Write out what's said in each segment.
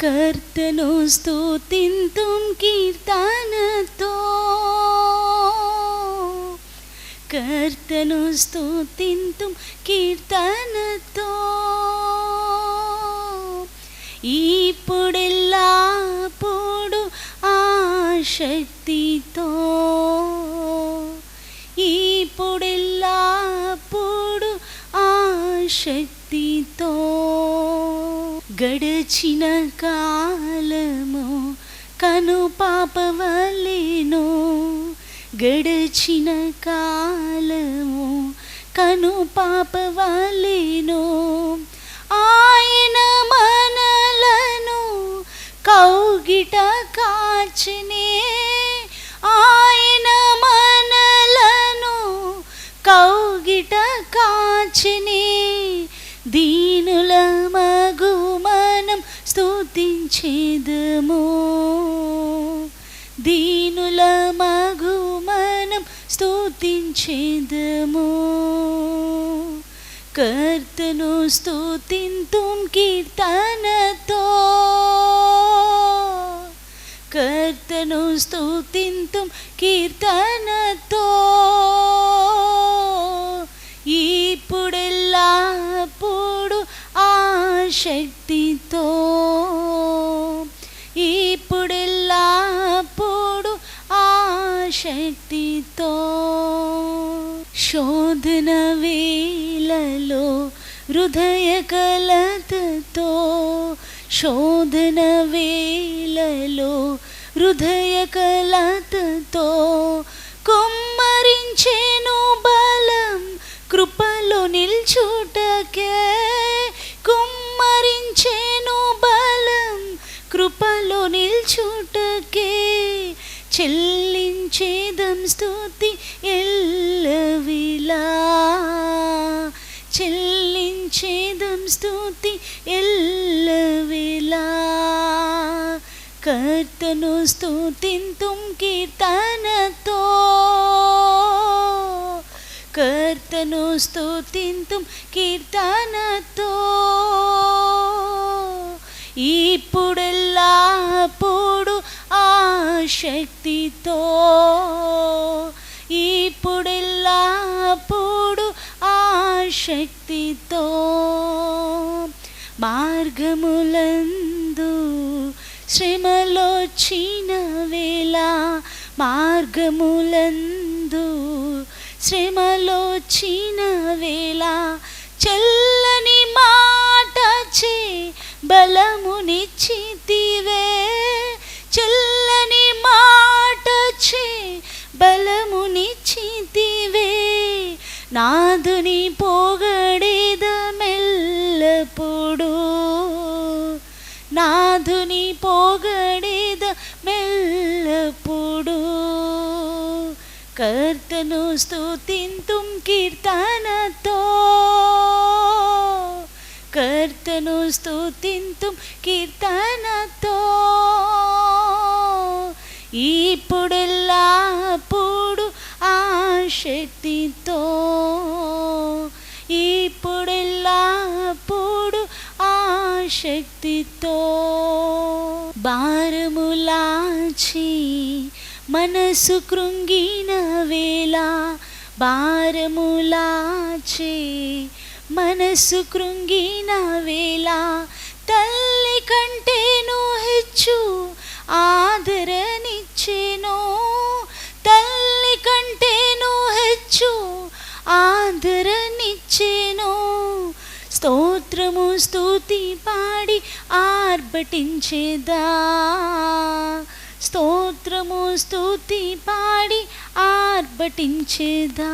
కర్తను స్తుతింతుం కీర్తనతో, కర్తను స్తుతింతుం కీర్తనతో, ఇప్పుడెల్లప్పుడు ఆసక్తితో, ఇప్పుడెల్లప్పుడు ఆసక్తితో. గడచిన కాలము కనుపాపవలెను, గడచిన కాలము కనుపాపవలెను. ఆయన మనలను కౌగిట కాచెనే, ఆయన మనలను కౌగిట కాచెనే. దీనుల మగు మనం స్తుతించెదము, దీనుల మగు మనం స్తుతించెదము. కర్తను స్తుతింతుం కీర్తనతో, కర్తను స్తుతింతుం కీర్తనతో, ఇప్పుడెల్లప్పుడు ఆసక్తితో, ఇప్పుడెల్లప్పుడు ఆసక్తితో. శోధన వేళలో హృదయ కలతతో, శోధన వేళలో హృదయ కలతతో, కుమ్మరించెను బలం కృపలో నిల్చుటకే, కుమ్మరించెను బలం కృపలో నిల్చుటకే. చెల్లించేదం స్తుతి ఎల్లవేళలా, చెల్లించేదం స్తుతి ఎల్లవేళలా. కర్తను స్తుతింతుం కీర్తనతో, కర్తను స్తుతింతుం కీర్తనతో, ఇప్పుడెల్లప్పుడు ఆసక్తితో, ఇప్పుడెల్లప్పుడు ఆసక్తితో. మార్గములందు శ్రమలొచ్చిన వేళ, మార్గములందు శ్రమలొచ్చిన వేళ, చల్లని మాటచే బలమునిచ్చితివే, చల్లని మాటచే బలమునిచ్చితివే. నాదుని పొగడెదమెల్లప్పుడు, నాదుని పొగడెదమెల్లప్పుడు. కర్తను స్తుతింతుం కీర్తనతో, కర్తను స్తుతింతుం కీర్తనతో, ఇప్పుడెల్లప్పుడు ఆసక్తితో, ఇప్పుడెల్లప్పుడు ఆసక్తితో. భారములాచి మనసు కృంగిన వేళ, భారములాచి మనసు కృంగిన వేళ, తల్లి కంటేను హెచ్చు ఆదరణిచ్చెను, తల్లి కంటేను హెచ్చు ఆదరణిచ్చెను. స్తోత్రము స్తుతి పాడి ఆర్భటించెదా, స్తోత్రము స్తుతి పాడి ఆర్భటించెదా.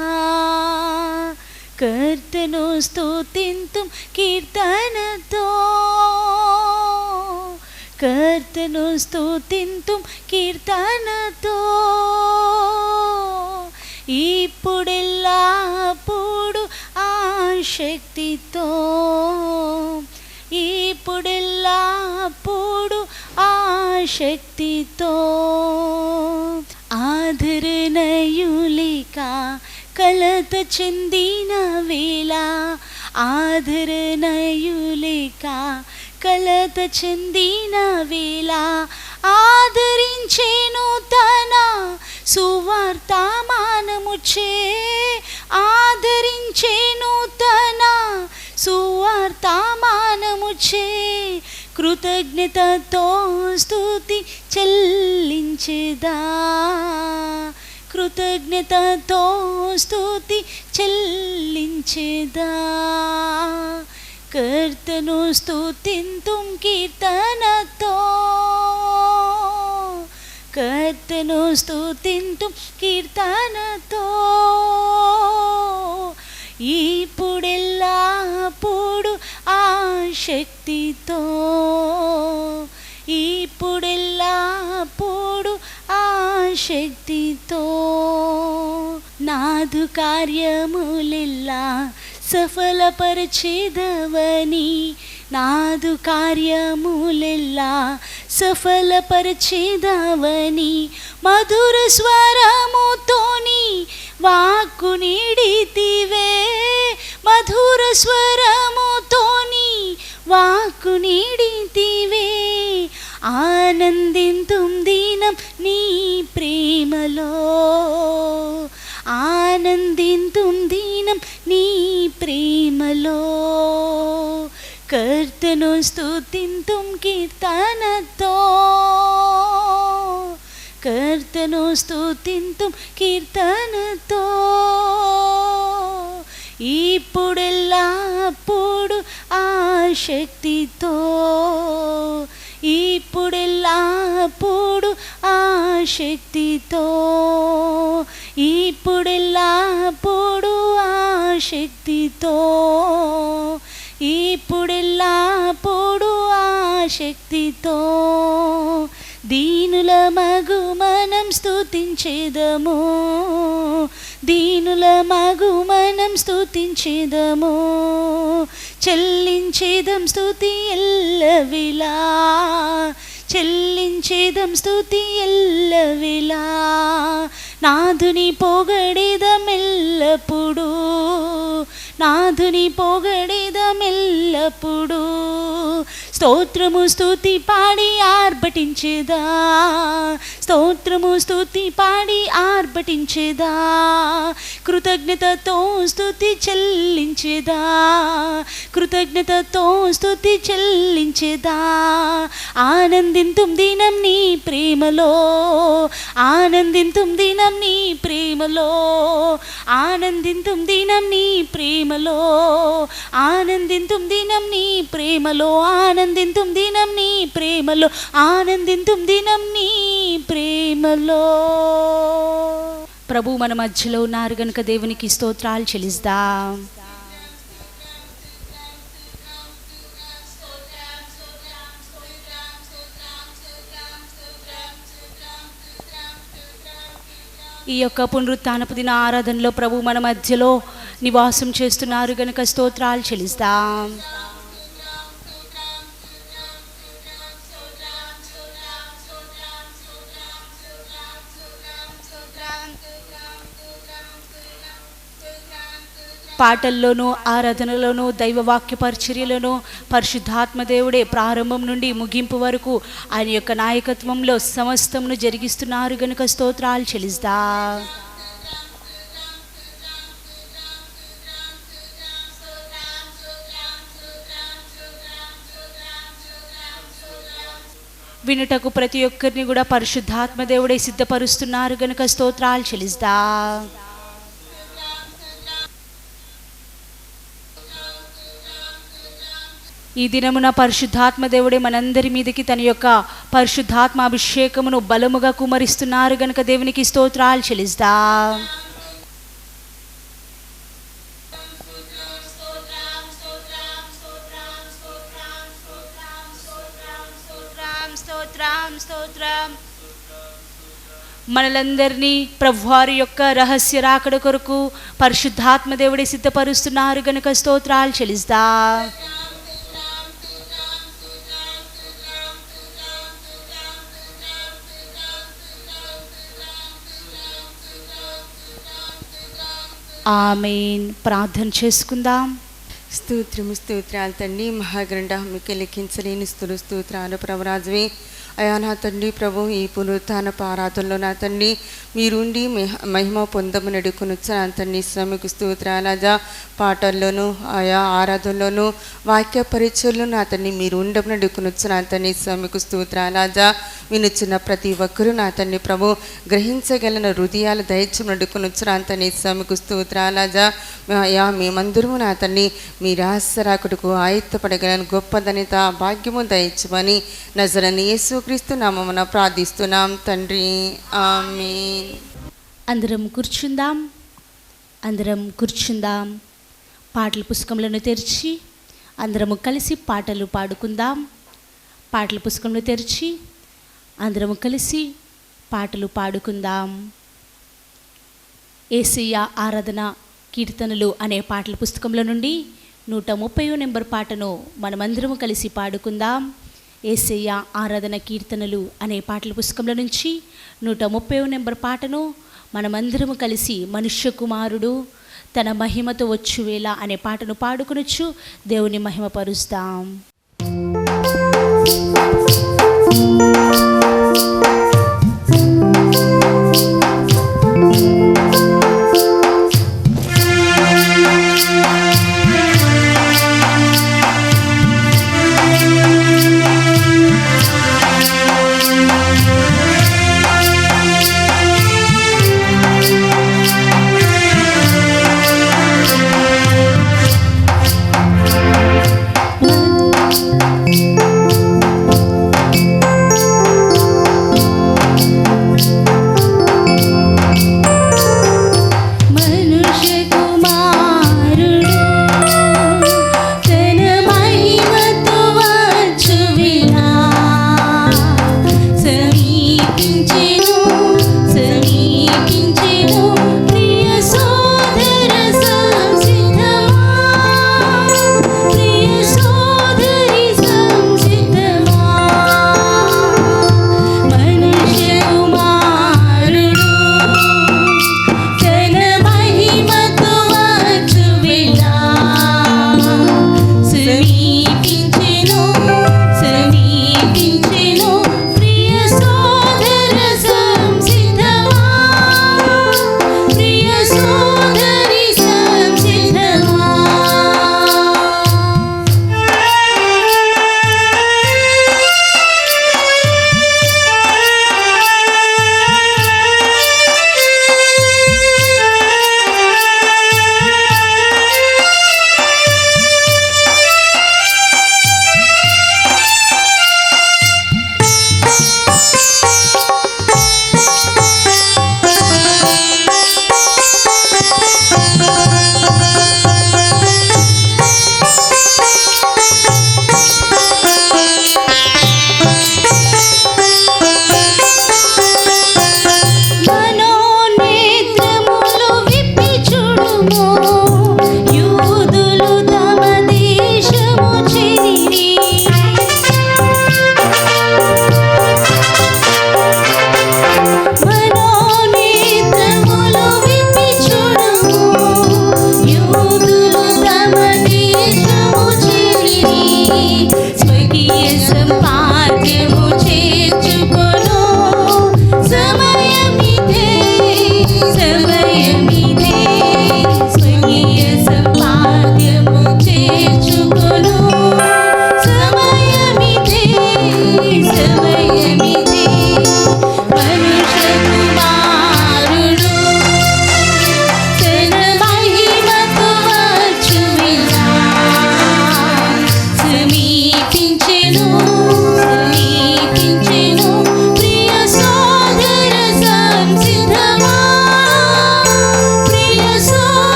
కర్తను స్తుతింతుం కీర్తనతో, కర్తను స్తుతింతుం కీర్తనతో, ఇప్పుడెల్లప్పుడు ఆసక్తితో, ఇప్పుడెల్లప్పుడు ఆసక్తితో. ఆదరణయులిక కలత చెందిన వేళ, ఆదరణయులిక కలత చెందిన వేళ ఆదరించేను తన సువార్తమానముచే, ఆదరించేను తన సువార్తమానముచే. కృతజ్ఞతతో స్తుతి చెల్లించెదా, కృతజ్ఞతతో స్తుతి చెల్లించెదా. కర్తను స్తుతింతుం కీర్తనతో, కర్తను స్తుతింతుం కీర్తనతో. ఇప్పుడెల్లప్పుడు ఆసక్తితో, ఇప్పుడెల్లప్పుడు ఆసక్తితో. నాదు కార్యములెల్లా సఫలపరచెదవని, నాదు కార్యములెల్లా సఫలపరచెదవని. మధుర స్వరముతోని వాక్కు నీడితివే, మధుర స్వరముతోని వాక్కు నీడితివే. ఆనందింతుం దినం నీ ప్రేమలో, ఆనందింతుం దినం నీ ప్రేమలో. కర్తను స్తుతింతుం కీర్తనతో, కర్తను స్తుతింతుం కీర్తనతో. ఇప్పుడెల్లప్పుడు ఆసక్తితో, ఇప్పుడెల్లప్పుడు ఆసక్తితో, ఇప్పుడెల్లప్పుడు ఆసక్తితో, ఇప్పుడెల్లప్పుడు ఆసక్తితో. దీనుల మగు మనం స్తుతించెదము, దీనుల మగు మనం స్తుతించెదము. చెల్లించెదం స్తుతి ఎల్లవేళలా, చెల్లించెదం స్తుతి ఎల్లవేళలా. నాదుని పొగడెదం ఎల్లప్పుడు, నాదుని పొగడెదం ఎల్లప్పుడు. స్తోత్రము స్తుతి పాడి ఆర్భటించెదా, స్తోత్రము స్తుతి పాడి ఆర్భటించెదా. కృతజ్ఞతతో స్తుతి చెల్లించెదా, కృతజ్ఞతతో స్తుతి చెల్లించెదా. ఆనందింతుం దినం నీ ప్రేమలో, ఆనందింతుం దినం నీ ప్రేమలో, ఆనందింతుం దినం నీ ప్రేమలో, ఆనందింతుం దినం నీ ప్రేమలో, ఆనందింతుం దినం నీ ప్రేమలో, ఆనందింతుం దినం నీ ప్రేమలో. ప్రభు మన మధ్యలో ఉన్నారు గనుక దేవునికి స్తోత్రాలు చెల్లిద్దాం. ఈ యొక్క పునరుత్థానపు దిన ఆరాధనలో ప్రభు మన మధ్యలో నివాసం చేస్తున్నారు గనుక స్తోత్రాలు చెల్లిద్దాం. పాటల్లోనూ ఆరాధనలోనూ దైవవాక్య పరిచర్యలోనూ పరిశుద్ధాత్మ దేవుడే ప్రారంభం నుండి ముగింపు వరకు ఆయన యొక్క నాయకత్వంలో సమస్తమును జరిగిస్తున్నారు గనుక స్తోత్రాలు చెల్లిద్దాం. వినుటకు ప్రతి ఒక్కరిని కూడా పరిశుద్ధాత్మ దేవుడే సిద్ధపరుస్తున్నారు గనుక స్తోత్రాలు చెల్లిద్దాం. ఈ దినమున పరిశుద్ధాత్మ దేవుడే మనందరి మీదకి తన యొక్క పరిశుద్ధాత్మ అభిషేకమును బలముగా కుమరిస్తున్నారు గనుక దేవునికి స్తోత్రాలు చెల్లిద్దాం. మనలందరినీ ప్రభువారి యొక్క రహస్య రాకడ కొరకు పరిశుద్ధాత్మ దేవుడే సిద్ధపరుస్తున్నారు గనుక స్తోత్రాలు చెల్లిద్దాం. ఆమేన్. ప్రార్థన చేసుకుందాం. స్తోత్రాలు తండ్రి, మహాగ్రంథ మీకు లెక్కించలేని స్తోత్రాలు ప్రభరాజువే. అయా నా తండ్రి ప్రభు, ఈ పునరుత్థానపు ఆరాధనలో నా తండ్రి మీరుండి మహిమ పొందము నడుకునొచ్చు నా తండ్రి. శ్రమకు స్తోత్రాలజా. పాటల్లోనూ ఆయా ఆరాధనలోనూ వాక్య పరిచయంలో నా తండ్రి మీరు ఉండము నడుకునొచ్చు నా తండ్రి. శ్రమకు స్తోత్రాలజా. వినుచున్న ప్రతి ఒక్కరూ నా తండ్రి ప్రభు గ్రహించగలన హృదయాల దయచం నడుకునొచ్చు నా తండ్రి. శ్రమకు స్తోత్రాలజా. అయా మేమందరము నా తండ్రి మీ రహస్యరాకుడుకు ఆయత్తపడగలని గొప్పదనిత భాగ్యము దయచమని నజరని యేసుక్రీస్తు నామమున ప్రార్థిస్తున్నాం తండ్రి, ఆమేన్. అందరం కూర్చుందాం. పాటల పుస్తకములను తెరిచి అందరము కలిసి పాటలు పాడుకుందాం. పాటల పుస్తకములను తెరిచి అందరము కలిసి పాటలు పాడుకుందాం. యేసయ్య ఆరాధన కీర్తనలు అనే పాటల పుస్తకంలో నుండి 130 నెంబర్ పాటను మనమందరము కలిసి పాడుకుందాం. యేసయ్య ఆరాధన కీర్తనలు అనే పాటల పుస్తకంలో నుంచి 130 నెంబర్ పాటను మనమందరము కలిసి మనుష్య కుమారుడు తన మహిమతో వచ్చువేళ అనే పాటను పాడుకొనొచ్చు దేవుని మహిమపరుస్తాం.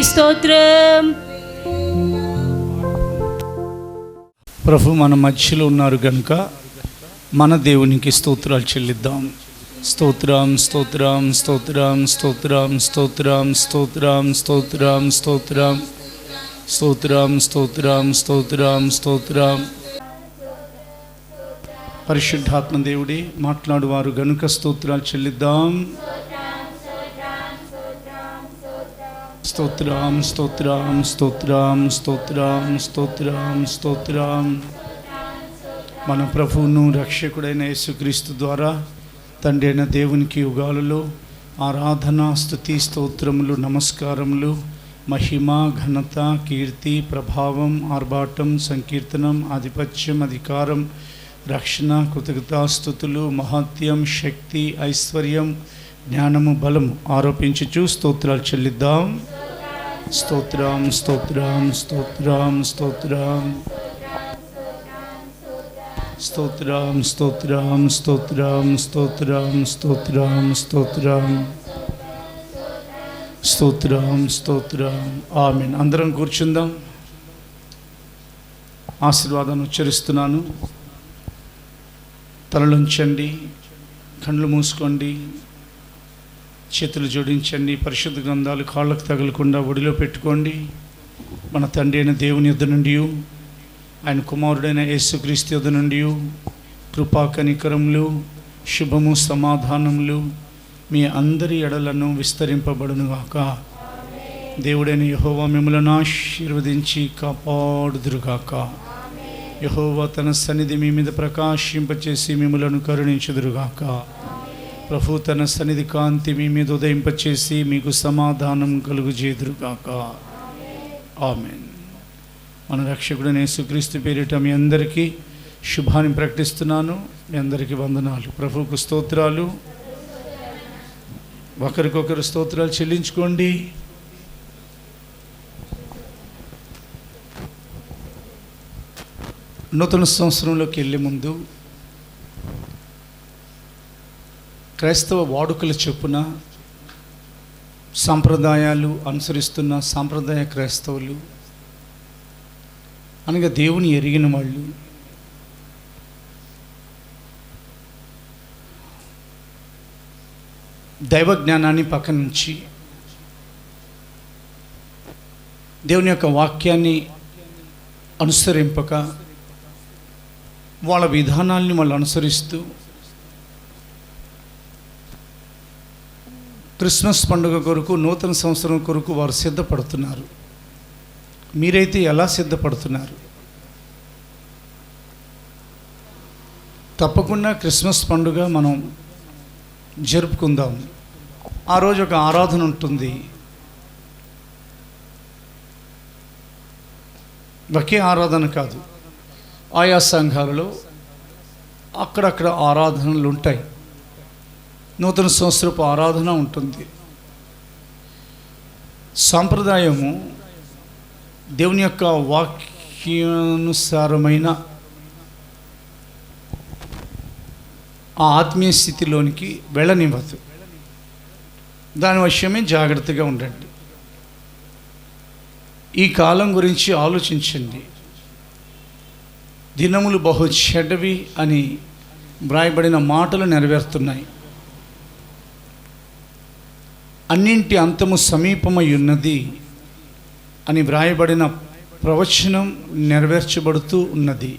స్తోత్రం. ప్రభు మన మధ్యలో ఉన్నారు కనుక మన దేవునికి స్తోత్రాలు చెల్లిద్దాం. స్తోత్రం స్తోత్రం స్తోత్రం స్తోత్రం స్తోత్రం స్తోత్రం స్తోత్రం స్తోత్రం స్తోత్రం స్తోత్రం స్తోత్రం స్తోత్రం. పరిశుద్ధాత్మ దేవుడే మాట్లాడువారు గనుక స్తోత్రాలు చెల్లిద్దాం. స్తోత్రం స్తోత్రం స్తోత్రం స్తోత్రం స్తోత్రం స్తోత్రం. మన ప్రభువును రక్షకుడైన యేసుక్రీస్తు ద్వారా తండ్రి అయిన దేవునికి యుగాలలో ఆరాధన స్తుతి స్తోత్రములు నమస్కారములు మహిమ ఘనత కీర్తి ప్రభావం ఆర్భాటం సంకీర్తనం ఆధిపత్యం అధికారం రక్షణ కృతజ్ఞతాస్తుతులు మహత్యం శక్తి ఐశ్వర్యం జ్ఞానము బలము ఆరోపించుచు స్తోత్రాలు చెల్లిద్దాం. స్తోత్రం స్తోత్రం స్తోత్రం స్తోత్రం స్తోత్రం స్తోత్రం స్తోత్రం స్తోత్రం స్తోత్రం స్తోత్రం స్తోత్రం స్తోత్రం. ఆమేన్. అందరం కూర్చుందాం. ఆశీర్వాదాన్ని ఉచ్చరిస్తున్నాను. తలలుంచండి, కళ్ళు మూసుకోండి, చేతులు జోడించండి. పరిశుద్ధ గ్రంథాలు కాళ్ళకు తగలకుండా ఒడిలో పెట్టుకోండి. మన తండ్రి అయిన దేవుని యొద్ద నుండి ఆయన కుమారుడైన యేసుక్రీస్తు యొద్ద నుండి కృపా కనికరములు శుభము సమాధానములు మీ అందరి ఎడలను విస్తరింపబడునుగాక. దేవుడైన యెహోవా మిమ్మలను ఆశీర్వదించి కాపాడుదురుగాక. యెహోవా తన సన్నిధి మీ మీద ప్రకాశింపచేసి మిమ్మలను కరుణించుదురుగాక. ప్రభు తన సన్నిధి కాంతి మీ మీద ఉదయింపచేసి మీకు సమాధానం కలుగుజేదురుగాక. ఆమేన్. మన రక్షకుడైన యేసుక్రీస్తు పేరిట మీ అందరికీ శుభాన్ని ప్రకటిస్తున్నాను. మీ అందరికీ వందనాలు. ప్రభువుకు స్తోత్రాలు. ఒకరికొకరు స్తోత్రాలు చెల్లించుకోండి. నూతన సంవత్సరంలోకి వెళ్ళే ముందు క్రైస్తవ వాడుకల చొప్పున సాంప్రదాయాలు అనుసరిస్తున్న సాంప్రదాయ క్రైస్తవులు అనగా దేవుని ఎరిగిన వాళ్ళు దైవ జ్ఞానాన్ని పక్కన నుంచి దేవుని యొక్క వాక్యాన్ని అనుసరింపక వాళ్ళ విధానాల్ని వాళ్ళు అనుసరిస్తూ క్రిస్మస్ పండుగ కొరకు నూతన సంవత్సరం కొరకు వారు సిద్ధపడుతున్నారు. మీరైతే ఎలా సిద్ధపడుతున్నారు? తప్పకుండా క్రిస్మస్ పండుగ మనం జరుపుకుందాం. ఆ రోజు ఒక ఆరాధన ఉంటుంది. ఒకే ఆరాధన కాదు, ఆయా సంఘాలలో అక్కడక్కడ ఆరాధనలు ఉంటాయి. నూతన సంవత్సరపు ఆరాధన ఉంటుంది. సాంప్రదాయము దేవుని యొక్క వాక్యానుసారమైన ఆ ఆత్మీయ స్థితిలోనికి వెళ్ళనివ్వదు. దాని విషయమే జాగ్రత్తగా ఉండండి. ఈ కాలం గురించి ఆలోచించండి. దినములు బహు చెడ్డవి అని వ్రాయబడిన మాటలు నెరవేరుతున్నాయి. అన్నింటి అంతము సమీపమై ఉన్నది అని వ్రాయబడిన ప్రవచనం నెరవేర్చబడుతూ ఉన్నది.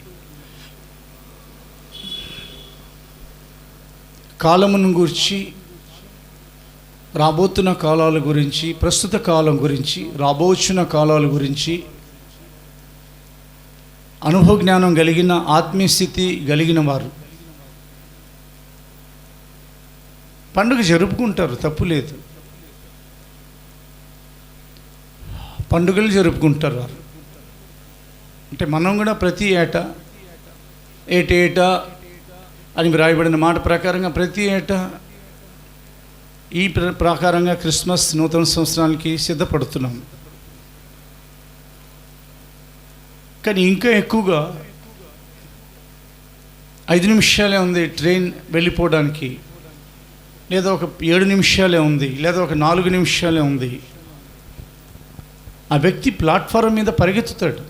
కాలమును గురించి, రాబోతున్న కాలాల గురించి, ప్రస్తుత కాలం గురించి, రాబోచున్న కాలాల గురించి అనుభవ జ్ఞానం కలిగిన ఆత్మీయ స్థితి కలిగిన వారు పండుగ జరుపుకుంటారు, తప్పు లేదు. పండుగలు జరుపుకుంటారు వారు. అంటే మనం కూడా ప్రతి ఏటా అని వ్రాయబడిన మాట ప్రకారంగా ప్రతి ఏటా ఈ ప్రకారంగా క్రిస్మస్ నూతన సంవత్సరానికి సిద్ధపడుతున్నాం. కానీ ఇంకా ఎక్కువగా 5 నిమిషాలే ఉంది ట్రైన్ వెళ్ళిపోవడానికి, లేదా ఒక 7 నిమిషాలే ఉంది, లేదా ఒక 4 నిమిషాలే ఉంది. ఆ వ్యక్తి ప్లాట్ఫారం మీద పరిగెత్తుతాడు,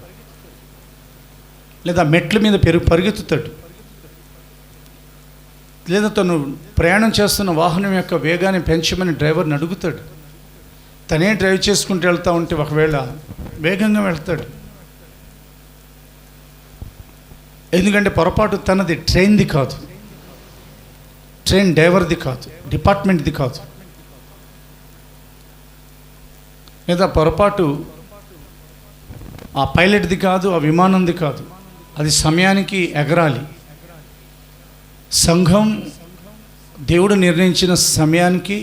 లేదా మెట్ల మీద పరిగెత్తుతాడు, లేదా తను ప్రయాణం చేస్తున్న వాహనం యొక్క వేగాన్ని పెంచమని డ్రైవర్ని అడుగుతాడు. తనే డ్రైవ్ చేసుకుంటూ వెళ్తూ ఉంటే ఒకవేళ వేగంగా వెళ్తాడు. ఎందుకంటే పొరపాటు తనది, ట్రైన్ది కాదు, ట్రైన్ డ్రైవర్ది కాదు, డిపార్ట్మెంట్ది కాదు. లేదా పొరపాటు ఆ పైలట్ది కాదు, ఆ విమానంది కాదు. అది సమయానికి ఎగరాలి. సంఘం దేవుడు నిర్ణయించిన సమయానికి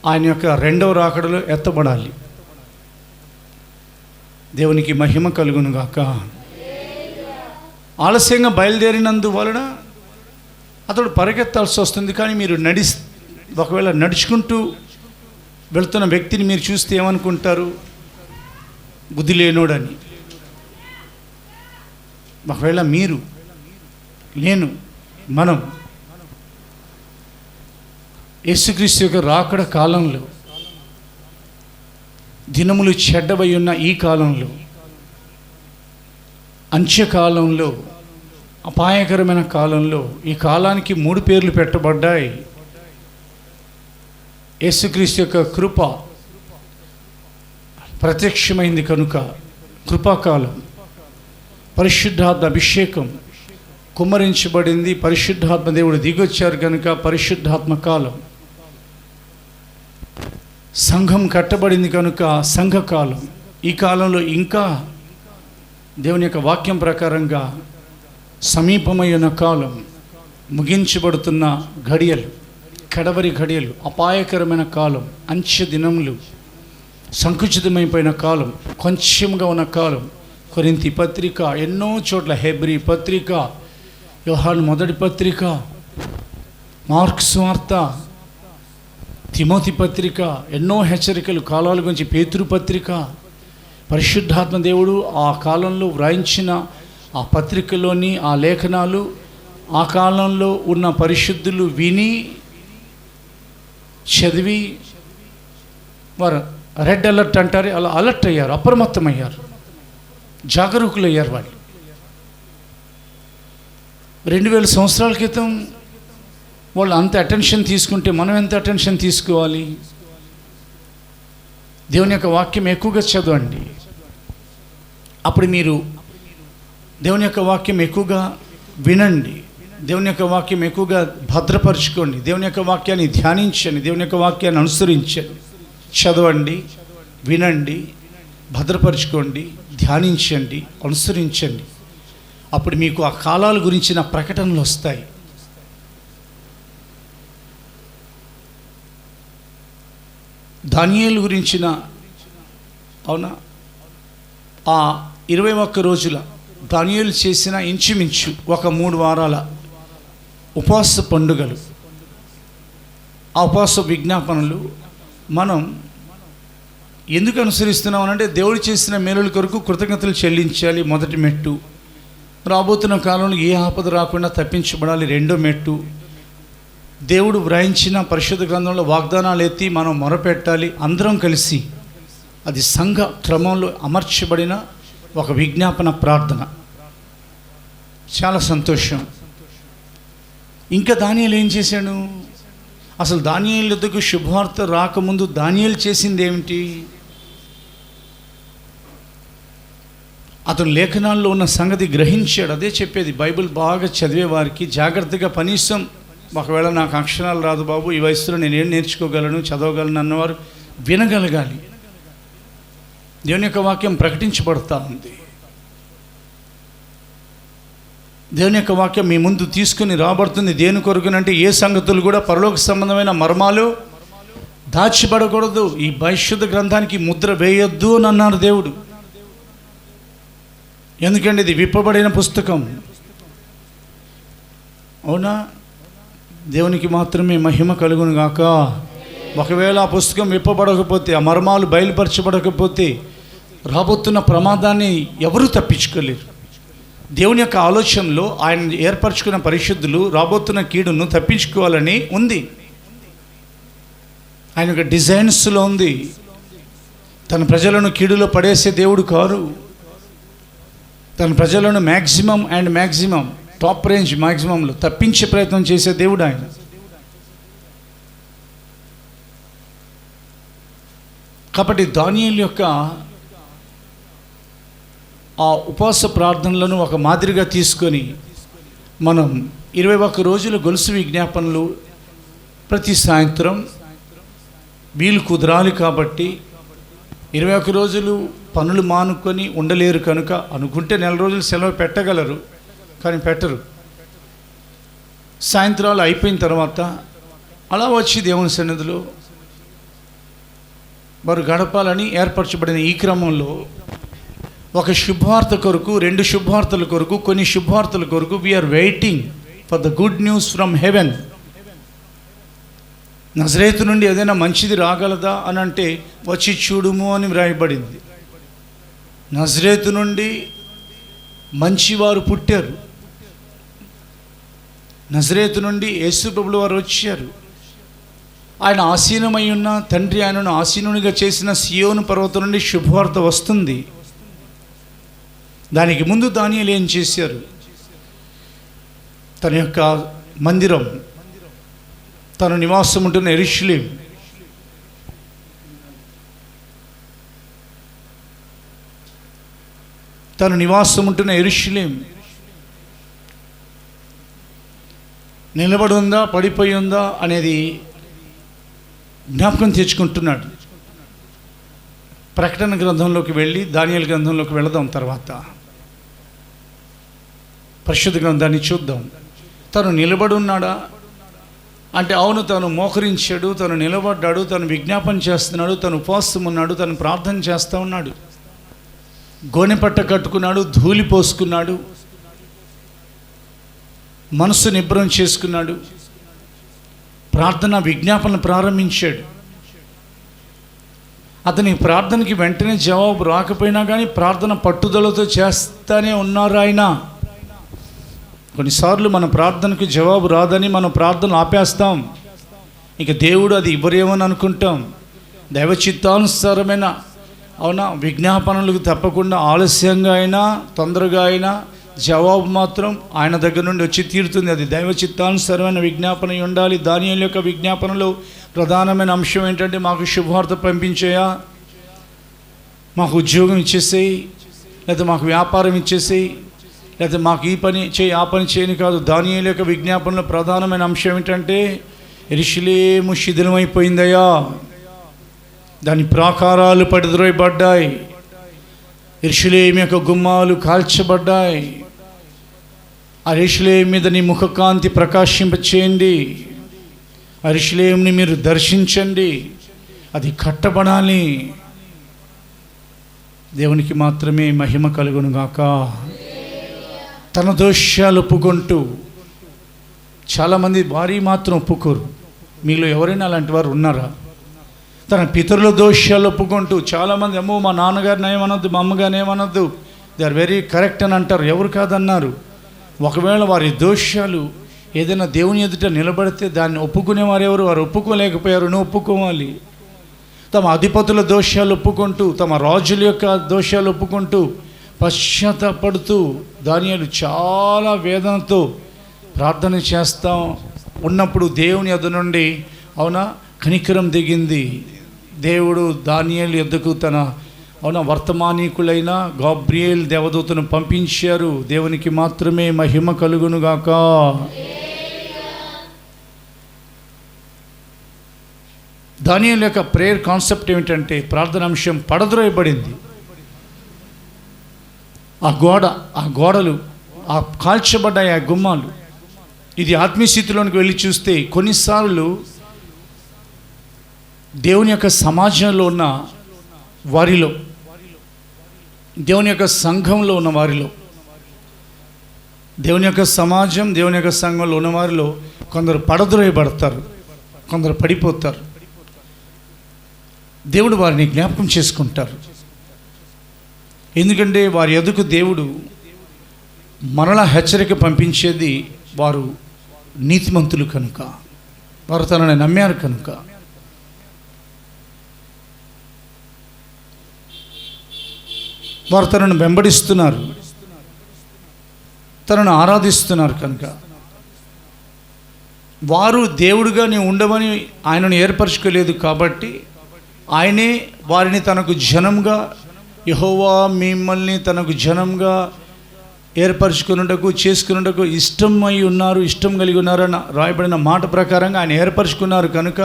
ఆయన యొక్క రెండవ రాకడలో ఎత్తబడాలి. దేవునికి మహిమ కలుగును గాక. ఆలస్యంగా బయలుదేరినందువలన అతడు పరిగెత్తాల్సి వస్తుంది. కానీ మీరు ఒకవేళ నడుచుకుంటూ వెళ్తున్న వ్యక్తిని మీరు చూస్తే ఏమనుకుంటారు? బుద్ధి లేనోడని. ఒకవేళ మీరు, మనం యేసుక్రీస్తు యొక్క రాకడ కాలంలో, దినములు చెడ్డవై ఉన్న ఈ కాలంలో, అంత్యకాలంలో, అపాయకరమైన కాలంలో, ఈ కాలానికి 3 పేర్లు పెట్టబడ్డాయి. యేసుక్రీస్తు యొక్క కృప ప్రత్యక్షమైంది కనుక కృపాకాలం. పరిశుద్ధాత్మ అభిషేకం కుమ్మరించబడింది, పరిశుద్ధాత్మ దేవుడు దిగొచ్చారు కనుక పరిశుద్ధాత్మ కాలం. సంఘం కట్టబడింది కనుక సంఘకాలం. ఈ కాలంలో ఇంకా దేవుని యొక్క వాక్యం ప్రకారంగా సమీపమైన కాలం, ముగించబడుతున్న ఘడియలు, కడవరి ఘడియలు, అపాయకరమైన కాలం, అంత్య దినములు, సంకుచితమైపోయిన కాలం, కొంచెంగా ఉన్న కాలం. కొరింథీ పత్రిక, ఎన్నో చోట్ల హెబ్రీ పత్రిక, యోహాను మొదటి పత్రిక, మార్కు సువార్త, తిమోతి పత్రిక, ఎన్నో హెచ్చరికలు కాలాల గురించి, పేతురు పత్రిక. పరిశుద్ధాత్మ దేవుడు ఆ కాలంలో వ్రాయించిన ఆ పత్రికలోని ఆ లేఖనాలు ఆ కాలంలో ఉన్న పరిశుద్ధులు విని చదివి వారు రెడ్ అలర్ట్ అంటారు, అలా అలర్ట్ అయ్యారు, అప్రమత్తమయ్యారు, జాగరూకులు అయ్యారు. వాళ్ళు 2000 సంవత్సరాల క్రితం వాళ్ళు అంత అటెన్షన్ తీసుకుంటే మనం ఎంత అటెన్షన్ తీసుకోవాలి? దేవుని యొక్క వాక్యం ఎక్కువగా చదవండి. అప్పుడు మీరు దేవుని యొక్క వాక్యం ఎక్కువగా వినండి, దేవుని యొక్క వాక్యం ఎక్కువగా భద్రపరచుకోండి, దేవుని యొక్క వాక్యాన్ని ధ్యానించండి, దేవుని యొక్క వాక్యాన్ని అనుసరించండి. చదవండి, వినండి, భద్రపరచుకోండి, ధ్యానించండి, అనుసరించండి. అప్పుడు మీకు ఆ కాలాల గురించిన ప్రకటనలు వస్తాయి. దానియేలు గురించిన అవునా ఆ 21 రోజుల దానియేలు చేసిన ఇంచుమించు ఒక 3 వారాల ఉపవాస పండుగలు, ఆ ఉపవాస విజ్ఞాపనలు మనం ఎందుకు అనుసరిస్తున్నామనంటే దేవుడు చేసిన మేలుల కొరకు కృతజ్ఞతలు చెల్లించాలి, మొదటి మెట్టు. రాబోతున్న కాలంలో ఏ ఆపద రాకుండా తప్పించబడాలి, రెండో మెట్టు. దేవుడు వ్రాయించిన పరిశుద్ధ గ్రంథంలో వాగ్దానాలు ఎత్తి మనం మొరపెట్టాలి, అందరం కలిసి. అది సంఘ క్రమంలో అమర్చబడిన ఒక విజ్ఞాపన ప్రార్థన. చాలా సంతోషం. ఇంకా దానియేలు ఏం చేశాడు? అసలు దానియేలు యొద్దకు శుభవార్త రాకముందు దానియేలు చేసింది ఏమిటి? అతను లేఖనాల్లో ఉన్న సంగతి గ్రహించాడు. అదే చెప్పేది, బైబిల్ బాగా చదివే వారికి జాగ్రత్తగా, కనీసం ఒకవేళ నాకు అక్షరాలు రాదు బాబు, ఈ వయసులో నేను ఏం నేర్చుకోగలను, చదవగలను అన్నవారు వినగలగాలి. దేవుని యొక్క వాక్యం ప్రకటించబడతా ఉంది. దేవుని యొక్క వాక్యం మీ ముందు తీసుకుని రాబడుతుంది. దేని కొరకునంటే ఏ సంగతులు కూడా పరలోక సంబంధమైన మర్మాలు దాచిపడకూడదు, ఈ పరిశుద్ధ గ్రంథానికి ముద్ర వేయొద్దు అని అన్నాడు దేవుడు. ఎందుకంటే ఇది విప్పబడిన పుస్తకం. అవునా? దేవునికి మాత్రమే మహిమ కలుగును గాక. ఒకవేళ ఆ పుస్తకం విప్పబడకపోతే, ఆ మర్మాలు బయలుపరచబడకపోతే రాబోతున్న ప్రమాదాన్ని ఎవరూ తప్పించుకోలేరు. దేవుని యొక్క ఆలోచనలో ఆయన ఏర్పరచుకున్న పరిశుద్ధులు రాబోతున్న కీడును తప్పించుకోవాలని ఉంది. ఆయన యొక్క డిజైన్స్లో ఉంది. తన ప్రజలను కీడులో పడేసే దేవుడు కారు. తన ప్రజలను మ్యాక్సిమం టాప్ రేంజ్ మ్యాక్సిమంలో తప్పించే ప్రయత్నం చేసే దేవుడు ఆయన. కాబట్టి దానియేలు యొక్క ఆ ఉపవాస ప్రార్థనలను ఒక మాదిరిగా తీసుకొని మనం 21 రోజుల గొలుసు విజ్ఞాపనలు ప్రతి సాయంత్రం వీలు కుదరాలి. కాబట్టి 21 రోజులు పనులు మానుకొని ఉండలేరు కనుక, అనుకుంటే 4 రోజులు సెలవు పెట్టగలరు, కానీ పెట్టరు. సాయంత్రాలు అయిపోయిన తర్వాత అలా వచ్చి దేవుని సన్నిధిలో వారు గడపాలని ఏర్పరచబడిన ఈ క్రమంలో ఒక శుభవార్త కొరకు, 2 శుభవార్తల కొరకు, కొన్ని శుభవార్తల కొరకు we are waiting for the good news from heaven. Nazareth నుండి ఏదైనా మంచిది రాగలదా అని అంటే వచ్చి చూడుము అని వ్రాయబడింది. నజరేతు నుండి మంచివారు పుట్టారు. నజరేతు నుండి యేసు ప్రభువు వారు వచ్చారు. ఆయన ఆసీనమై ఉన్న తండ్రి ఆయనను ఆసీనునిగా చేసిన సియోను పర్వతం నుండి శుభవార్త వస్తుంది. దానికి ముందు దానియేలు ఏం చేశారు? తన యొక్క మందిరం, తను నివాసం ఉంటున్న యెరూషలేము, నిలబడి ఉందా, పడిపోయి ఉందా అనేది జ్ఞాపకం తెచ్చుకుంటున్నాడు. ప్రకటన గ్రంథంలోకి వెళ్ళి దానియేలు గ్రంథంలోకి వెళదాం. తర్వాత పరిశుద్ధ గ్రంథాన్ని చూద్దాం. తను నిలబడి ఉన్నాడా అంటే అవును, తను మోకరించాడు, తను నిలబడ్డాడు, తను విజ్ఞాపన చేస్తున్నాడు, తను ఉపవాసం ఉన్నాడు, తను ప్రార్థన చేస్తూ ఉన్నాడు, గోనెపట్ట కట్టుకున్నాడు, ధూళి పోసుకున్నాడు, మనసు నిబ్రం చేసుకున్నాడు, ప్రార్థన విజ్ఞాపన ప్రారంభించాడు. అతని ప్రార్థనకి వెంటనే జవాబు రాకపోయినా కానీ ప్రార్థన పట్టుదలతో చేస్తూనే ఉన్నారు ఆయన. కొన్నిసార్లు మన ప్రార్థనకు జవాబు రాదని మనం ప్రార్థన ఆపేస్తాం. ఇక దేవుడు అది ఇవ్వరేమని అనుకుంటాం. దైవ చిత్తానుసారమైన విజ్ఞాపనలకు తప్పకుండా ఆలస్యంగా అయినా తొందరగా అయినా జవాబు మాత్రం ఆయన దగ్గర నుండి వచ్చి తీరుతుంది. అది దైవ చిత్తానుసారమైన విజ్ఞాపన ఉండాలి. దానియేలు యొక్క విజ్ఞాపనలో ప్రధానమైన అంశం ఏంటంటే, మాకు శుభవార్త పంపించేయా, మాకు ఉద్యోగం ఇచ్చేసేయి, లేదా మాకు వ్యాపారం ఇచ్చేసేయి, లేదా మాకు ఈ పని చేయి ఆ పని చేయని కాదు. దానియేలు యొక్క విజ్ఞాపనలో ప్రధానమైన అంశం ఏంటంటే, యెరూషలేము శిథిలమైపోయిందయ్యా, దాని ప్రాకారాలు పడిద్రోయబడ్డాయి, యెరూషలేము యొక్క గుమ్మాలు కాల్చబడ్డాయి, ఆ యెరూషలేము మీద నీ ముఖకాంతి ప్రకాశింపచేయండి, ఆ యెరూషలేముని మీరు దర్శించండి, అది కట్టబడాలి. దేవునికి మాత్రమే మహిమ కలుగునుగాక. తన దోషాలు ఒప్పుకుంటూ, చాలామంది భారీ మాత్రం ఒప్పుకోరు. మీలో ఎవరైనా అలాంటి వారు ఉన్నారా? తన పితరుల దోషాలు ఒప్పుకుంటూ, చాలామంది అమ్మో మా నాన్నగారిని ఏమనొద్దు, మా అమ్మగారిని ఏమనొద్దు, దే ఆర్ వెరీ కరెక్ట్ అని అంటారు. ఎవరు కాదన్నారు? ఒకవేళ వారి దోషాలు ఏదైనా దేవుని ఎదుట నిలబడితే దాన్ని ఒప్పుకునేవారు ఎవరు? వారు ఒప్పుకోలేకపోయారు. నువ్వు ఒప్పుకోవాలి. తమ అధిపతుల దోషాలు ఒప్పుకుంటూ, తమ రాజుల యొక్క దోషాలు ఒప్పుకుంటూ, పశ్చాత్తాపడుతూ దానియేలు చాలా వేదనతో ప్రార్థన చేస్తా ఉన్నప్పుడు దేవుని యొద్ద నుండి కనికరం దిగింది. దేవుడు దానియేలు యొద్దకు తన వర్తమానీకులైన గాబ్రియేల్ దేవదూతను పంపించారు. దేవునికి మాత్రమే మహిమ కలుగునుగాక. దానియేలు యొక్క ప్రేయర్ కాన్సెప్ట్ ఏమిటంటే, ప్రార్థన అంశం పడద్రోయబడింది. ఆ గోడలు ఆ కాల్చబడ్డాయి, ఆ గుమ్మాలు. ఇది ఆత్మీయ స్థితిలోనికి వెళ్ళి చూస్తే కొన్నిసార్లు దేవుని యొక్క సమాజంలో ఉన్న వారిలో, దేవుని యొక్క సంఘంలో ఉన్న వారిలో, దేవుని యొక్క సమాజం, దేవుని యొక్క సంఘంలో ఉన్న వారిలో కొందరు పడద్రోయబడతారు, కొందరు పడిపోతారు. దేవుడు వారిని జ్ఞాపకం చేసుకుంటారు. ఎందుకంటే వారి ఎదుకు దేవుడు మరలా హెచ్చరిక పంపించేది వారు నీతిమంతులు కనుక, వారు తనని నమ్మారు కనుక. వారు తనను వెంబడిస్తున్నారు, తనను ఆరాధిస్తున్నారు కనుక వారు దేవుడుగా నీవు ఉండవని ఆయనను ఏర్పరచుకోలేదు. కాబట్టి ఆయనే వారిని తనకు జనంగా, యెహోవా మిమ్మల్ని తనకు జనంగా ఏర్పరచుకున్నటకు చేసుకున్నటకు ఇష్టమై ఉన్నారు, ఇష్టం కలిగి ఉన్నారని రాయబడిన మాట ప్రకారంగా ఆయన ఏర్పరచుకున్నారు కనుక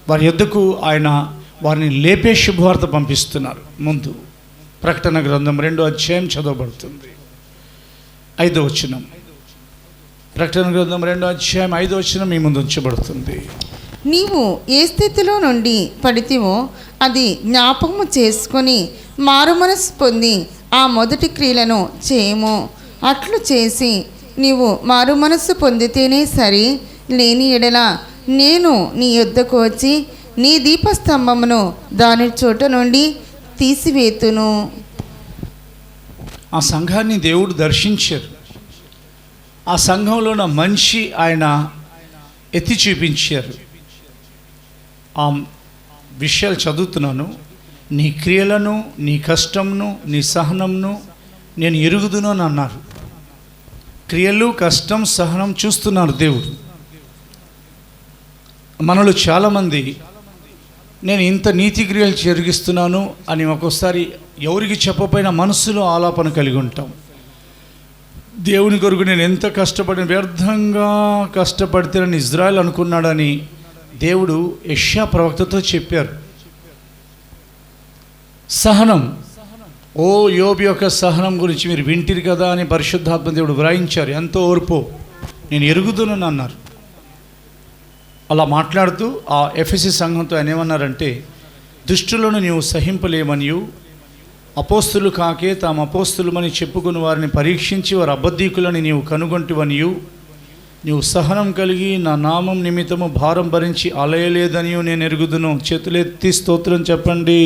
వారి యొద్దకు ఆయన వారిని లేపే శుభవార్త పంపిస్తున్నారు. ముందు ప్రకటన గ్రంథం 2వ అధ్యాయం చదవబడుతుంది, 5వ వచనం. ప్రకటన గ్రంథం 2వ అధ్యాయం 5వ వచనం మీ ముందు ఉంచబడుతుంది. నీవు ఏ స్థితిలో నుండి పడితివో అది జ్ఞాపకము చేసుకొని మారుమనసు పొంది ఆ మొదటి క్రియలను చేయము. అట్లు చేసి నీవు మారుమనస్సు పొందితేనే సరి, లేని ఎడల నేను నీ యొద్దకు వచ్చి నీ దీపస్తంభమును దాని చోట నుండి తీసివేతును. ఆ సంఘాన్ని దేవుడు దర్శించారు. ఆ సంఘంలో ఉన్న మనిషి ఆయన ఎత్తి చూపించారు. ఆ విషయాలు చదువుతున్నాను. నీ క్రియలను, నీ కష్టంను, నీ సహనంను నేను ఎరుగుదును అని అన్నారు. క్రియలు, కష్టం, సహనం చూస్తున్నారు దేవుడు. మనలో చాలామంది నేను ఇంత నీతి క్రియలు జరిగిస్తున్నాను అని ఒక్కోసారి ఎవరికి చెప్పపోయినా మనసులో ఆలాపన కలిగి ఉంటాం. దేవుని కొరకు నేను ఎంత వ్యర్థంగా కష్టపడితేనని ఇజ్రాయెల్ అనుకున్నాడని దేవుడు యెషయా ప్రవక్తతో చెప్పారు. సహనం, ఓ యోబు యొక్క సహనం గురించి మీరు వింటిరు కదా అని పరిశుద్ధాత్మ దేవుడు వ్రాయించారు. ఎంతో ఓర్పు నేను ఎరుగుదునని అన్నారు. అలా మాట్లాడుతూ ఆ ఎఫెసీ సంఘంతో ఆయన ఏమన్నారంటే, దుష్టులను నీవు సహింపలేమనియు, అపోస్తులు కాకే తాము అపోస్తులమని చెప్పుకుని వారిని పరీక్షించి వారు అబద్ధీకులని నీవు కనుగొంటివనియు, నీవు సహనం కలిగి నా నామం నిమిత్తము భారం భరించి అలయలేదని నేను ఎరుగుదును. చేతులెత్తి స్తోత్రం చెప్పండి.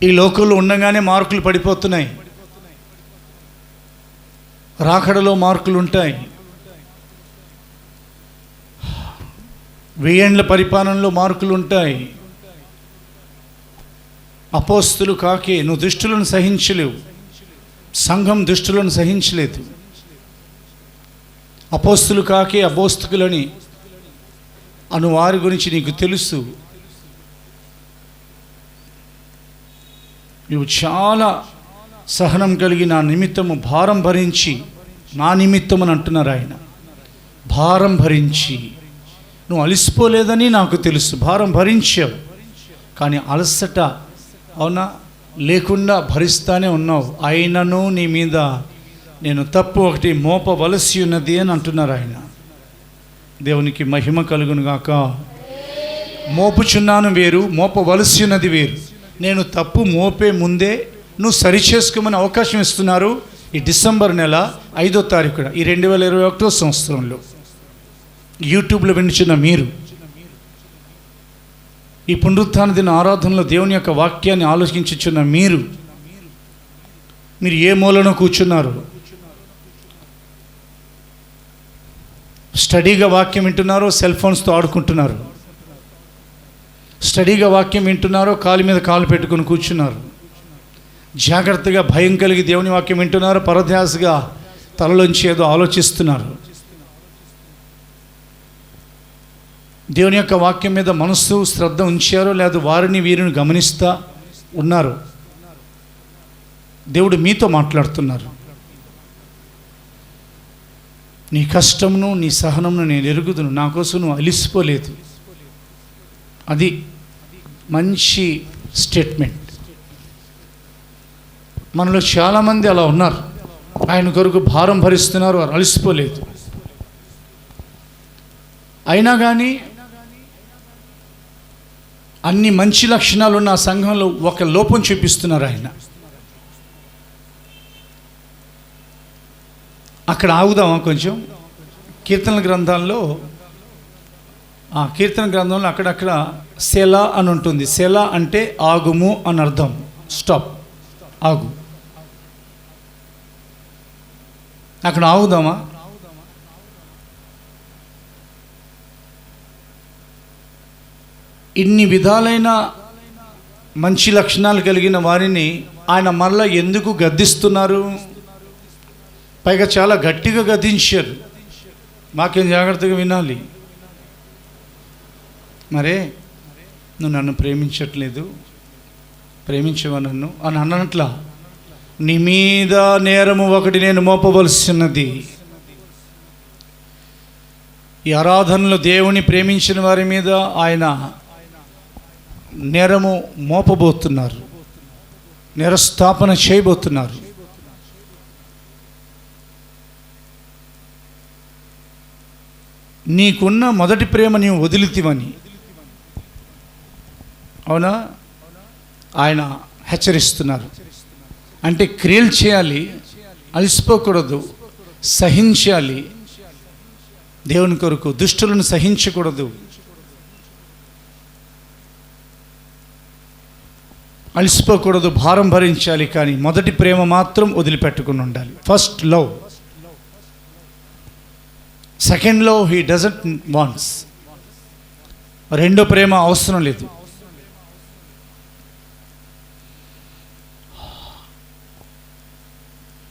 ఈ లోకంలో ఉండగానే మార్కులు పడిపోతున్నాయి, రాకడలో మార్కులు ఉంటాయి, 1000 ఏండ్ల పరిపాలనలో మార్కులు ఉంటాయి. అపోస్తులు కాకే, నువ్వు దుష్టులను సహించలేవు. సంఘం దుష్టులను సహించలేదు. అపోస్తులు కాకే అపోస్తుకులని అను వారి గురించి నీకు తెలుసు. నువ్వు చాలా సహనం కలిగి నా నిమిత్తము భారం భరించి, నా నిమిత్తము అని అంటున్నారు ఆయన, భారం భరించి. నువ్వు అలసిపోలేదని నాకు తెలుసు, భారం భరించావు, కానీ అలసట అవునా లేకుండా భరిస్తానే ఉన్నావు. అయినను నీ మీద నేను తప్పు ఒకటి మోపవలసి ఉన్నది అని అంటున్నారు ఆయన. దేవునికి మహిమ కలుగును గాక. మోపుచున్నాను వేరు, మోపవలసి ఉన్నది వేరు. నేను తప్పు మోపే ముందే నువ్వు సరిచేసుకోమని అవకాశం ఇస్తున్నారు. ఈ డిసెంబర్ నెల 5వ తారీఖున ఈ 2021 సంవత్సరంలో యూట్యూబ్లో వినిచిన మీరు, ఈ పునరుత్థాన దిన ఆరాధనలో దేవుని యొక్క వాక్యాన్ని ఆలోచించుచున్న మీరు ఏ మూలను కూర్చున్నారు? స్టడీగా వాక్యం వింటున్నారో సెల్ ఫోన్స్తో ఆడుకుంటున్నారు? స్టడీగా వాక్యం వింటున్నారో కాలు మీద కాలు పెట్టుకుని కూర్చున్నారు? జాగ్రత్తగా భయం కలిగి దేవుని వాక్యం వింటున్నారో పరధ్యాసగా తలలోంచి ఏదో ఆలోచిస్తున్నారు? దేవుని యొక్క వాక్యం మీద మనస్సు శ్రద్ధ ఉంచారో లేదా వారిని వీరిని గమనిస్తూ ఉన్నారు? దేవుడు మీతో మాట్లాడుతున్నారు. నీ కష్టమును నీ సహనమును నేను ఎరుగుదును, నా కోసం నువ్వు అలిసిపోలేదు. అది మంచి స్టేట్మెంట్. మనలో చాలామంది అలా ఉన్నారు, ఆయన కొరకు భారం భరిస్తున్నారు, వారు అలసిపోలేదు. అయినా కానీ అన్ని మంచి లక్షణాలు ఉన్న ఆ సంఘంలో ఒక లోపం చూపిస్తున్నారు ఆయన. అక్కడ ఆగుదామా కొంచెం? కీర్తన గ్రంథంలో అక్కడక్కడ సెలా అని ఉంటుంది. సెలా అంటే ఆగుము అని అర్థం. స్టాప్, ఆగు. అక్కడ ఆగుదామా? ఇన్ని విధాలైన మంచి లక్షణాలు కలిగిన వారిని ఆయన మరలా ఎందుకు గద్దిస్తున్నారు? పైగా చాలా గట్టిగా గద్దించారు. మాకేం జాగ్రత్తగా వినాలి. మరే నువ్వు నన్ను ప్రేమించట్లేదు, ప్రేమించవా నన్ను అని అన్నట్ల నీ మీద నేరము ఒకటి నేను మోపవలసినది. ఈ ఆరాధనలో దేవుని ప్రేమించిన వారి మీద ఆయన నేరము మోపబోతున్నారు, నేరస్థాపన చేయబోతున్నారు. నీకున్న మొదటి ప్రేమ నీవు వదిలితివని, అవునా, ఆయన హెచ్చరిస్తున్నారు. అంటే క్రియలు చేయాలి, అలసిపోకూడదు, సహించాలి. దేవుని కొరకు దుష్టులను సహించకూడదు, అలసిపోకూడదు, భారం భరించాలి. కానీ మొదటి ప్రేమ మాత్రం వదిలిపెట్టుకుని ఉండాలి. First love. Second love he doesn't wants. రెండో ప్రేమ అవసరం లేదు.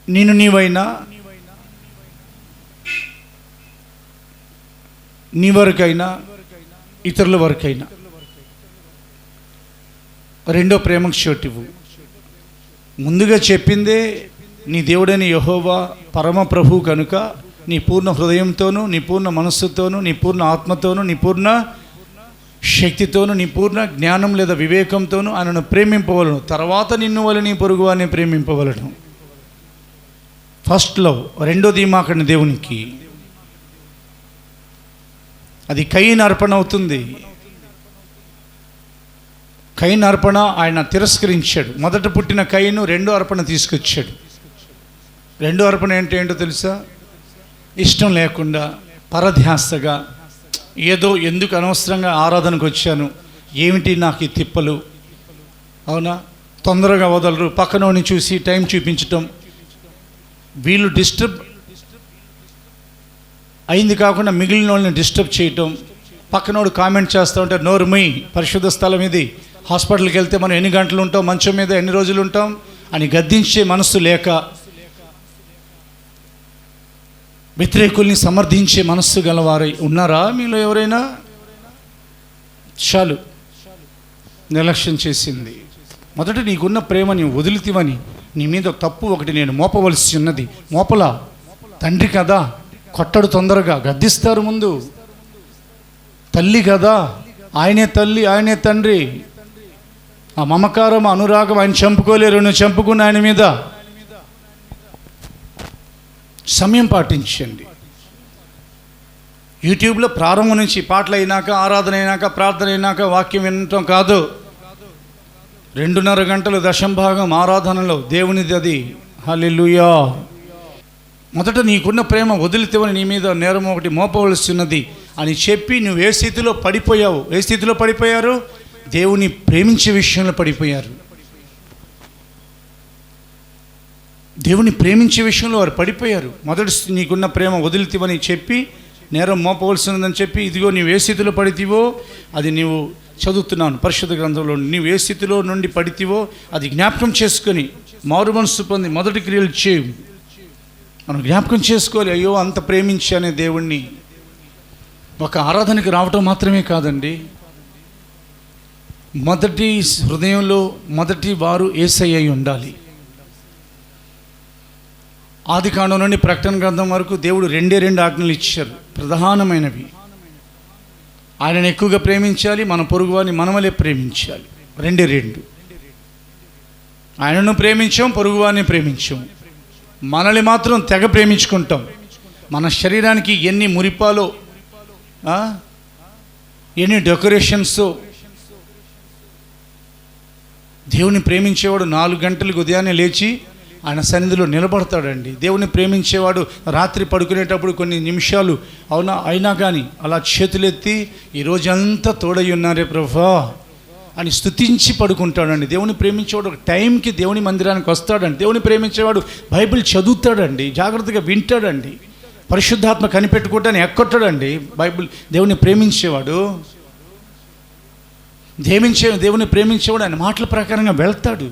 నేను నీవైనా నీ వరకైనా ఇతరుల వరకైనా రెండో ప్రేమకు చోటివ్వు. ముందుగా చెప్పిందే నీ దేవుడైన యెహోవా పరమ ప్రభు కనుక నీ పూర్ణ హృదయంతోనూ, నీ పూర్ణ మనస్సుతోనూ, నీ పూర్ణ ఆత్మతోనూ, నీ పూర్ణ శక్తితోనూ, నీ పూర్ణ జ్ఞానం లేదా వివేకంతోనూ ఆయనను ప్రేమింపవలను. తర్వాత నిన్ను వల్ల నీ పొరుగు వారిని ప్రేమింపవలను. First love. రెండోది మాకండి దేవునికి. అది కయీను అర్పణ అవుతుంది. కయీను అర్పణ ఆయన తిరస్కరించాడు. మొదట పుట్టిన కయీను రెండో అర్పణ తీసుకొచ్చాడు. రెండో అర్పణ ఏంటో తెలుసా? ఇష్టం లేకుండా పరధ్యాసగా ఏదో ఎందుకు అనవసరంగా ఆరాధనకు వచ్చాను, ఏమిటి నాకు ఈ తిప్పలు, అవునా, తొందరగా వదలరు, పక్కనోని చూసి టైం చూపించటం, వీళ్ళు డిస్టర్బ్ అయింది కాకుండా మిగిలిన వాళ్ళని డిస్టర్బ్ చేయటం, పక్కనోడు కామెంట్ చేస్తూ ఉంటే నోరుమై, పరిశుద్ధ స్థలం ఇది, హాస్పిటల్కి వెళ్తే మనం ఎన్ని గంటలు ఉంటాం, మంచం మీద ఎన్ని రోజులు ఉంటాం అని గద్దించే మనస్సు లేక, వ్యతిరేకుల్ని సమర్థించే మనస్సు గలవారై ఉన్నారా మీలో ఎవరైనా? చాలు, నిర్లక్ష్యం చేసింది. మొదట నీకున్న ప్రేమ నీవు వదిలితివని నీ మీద తప్పు ఒకటి నేను మోపవలసి ఉన్నది. మోపలా, తండ్రి కదా, కొట్టడు, తొందరగా గద్దిస్తారు. ముందు తల్లి కదా, ఆయనే తల్లి ఆయనే తండ్రి. ఆ మమకారం అనురాగం ఆయన చంపుకోలేరు, నువ్వు చంపుకున్న ఆయన మీద. సమయం పాటించండి. యూట్యూబ్లో ప్రారంభం నుంచి పాటలు అయినాక, ఆరాధన అయినాక, ప్రార్థన అయినాక వాక్యం వినటం కాదు. 2.5 గంటలు దశంభాగం ఆరాధనలో దేవునిది అది. హల్లెలూయా. మొదట నీకున్న ప్రేమ వదిలితేవని నీ మీద నేరం ఒకటి మోపవలసి ఉన్నది అని చెప్పి నువ్వు ఏ స్థితిలో పడిపోయావు? ఏ స్థితిలో పడిపోయారు? దేవుని ప్రేమించే విషయంలో పడిపోయారు. దేవుని ప్రేమించే విషయంలో వారు పడిపోయారు. మొదటి నీకున్న ప్రేమ వదిలితేవని చెప్పి నేరం మోపవలసి ఉన్నదని చెప్పి, ఇదిగో నీవు ఏ స్థితిలో పడితేవో అది నీవు చదువుతున్నాను పరిశుద్ధ గ్రంథంలో. నీవు ఏ స్థితిలో నుండి పడితేవో అది జ్ఞాపకం చేసుకొని మారు మనసు పొంది మొదటి క్రియలు చేయు. మనం జ్ఞాపకం చేసుకోవాలి, అయ్యో అంత ప్రేమించానే దేవుణ్ణి. ఒక ఆరాధనకి రావటం మాత్రమే కాదండి, మొదటి హృదయంలో మొదటి వారు యేసయ్య అయి ఉండాలి. ఆది కాండం నుండి ప్రకటన గ్రంథం వరకు దేవుడు 2 ఆజ్ఞలు ఇచ్చారు, ప్రధానమైనవి. ఆయనను ఎక్కువగా ప్రేమించాలి, మన పొరుగువారిని మనమలే ప్రేమించాలి. 2 ఆయనను ప్రేమించాం, పొరుగువారిని ప్రేమించాం. మనల్ని మాత్రం తెగ ప్రేమించుకుంటాం. మన శరీరానికి ఎన్ని మురిపాలో, ఎన్ని డెకరేషన్స్. దేవుని ప్రేమించేవాడు 4 గంటలకు ఉదయాన్నే లేచి ఆయన సన్నిధిలో నిలబడతాడండి. దేవుని ప్రేమించేవాడు రాత్రి పడుకునేటప్పుడు కొన్ని నిమిషాలు అవునా అయినా కానీ అలా చేతులెత్తి ఈ రోజంతా తోడై ఉన్నారే ప్రభువా అని స్తుతించి పడుకుంటాడండి. దేవుని ప్రేమించేవాడు ఒక టైంకి దేవుని మందిరానికి వస్తాడండి. దేవుని ప్రేమించేవాడు బైబిల్ చదువుతాడండి, జాగ్రత్తగా వింటాడండి, పరిశుద్ధాత్మ కనిపెట్టుకుంటాను ఎక్కొట్టాడండి. బైబిల్ దేవుని ప్రేమించేవాడు దేవుని ప్రేమించేవాడు ఆయన మాటల ప్రకారంగా వెళ్తాడు.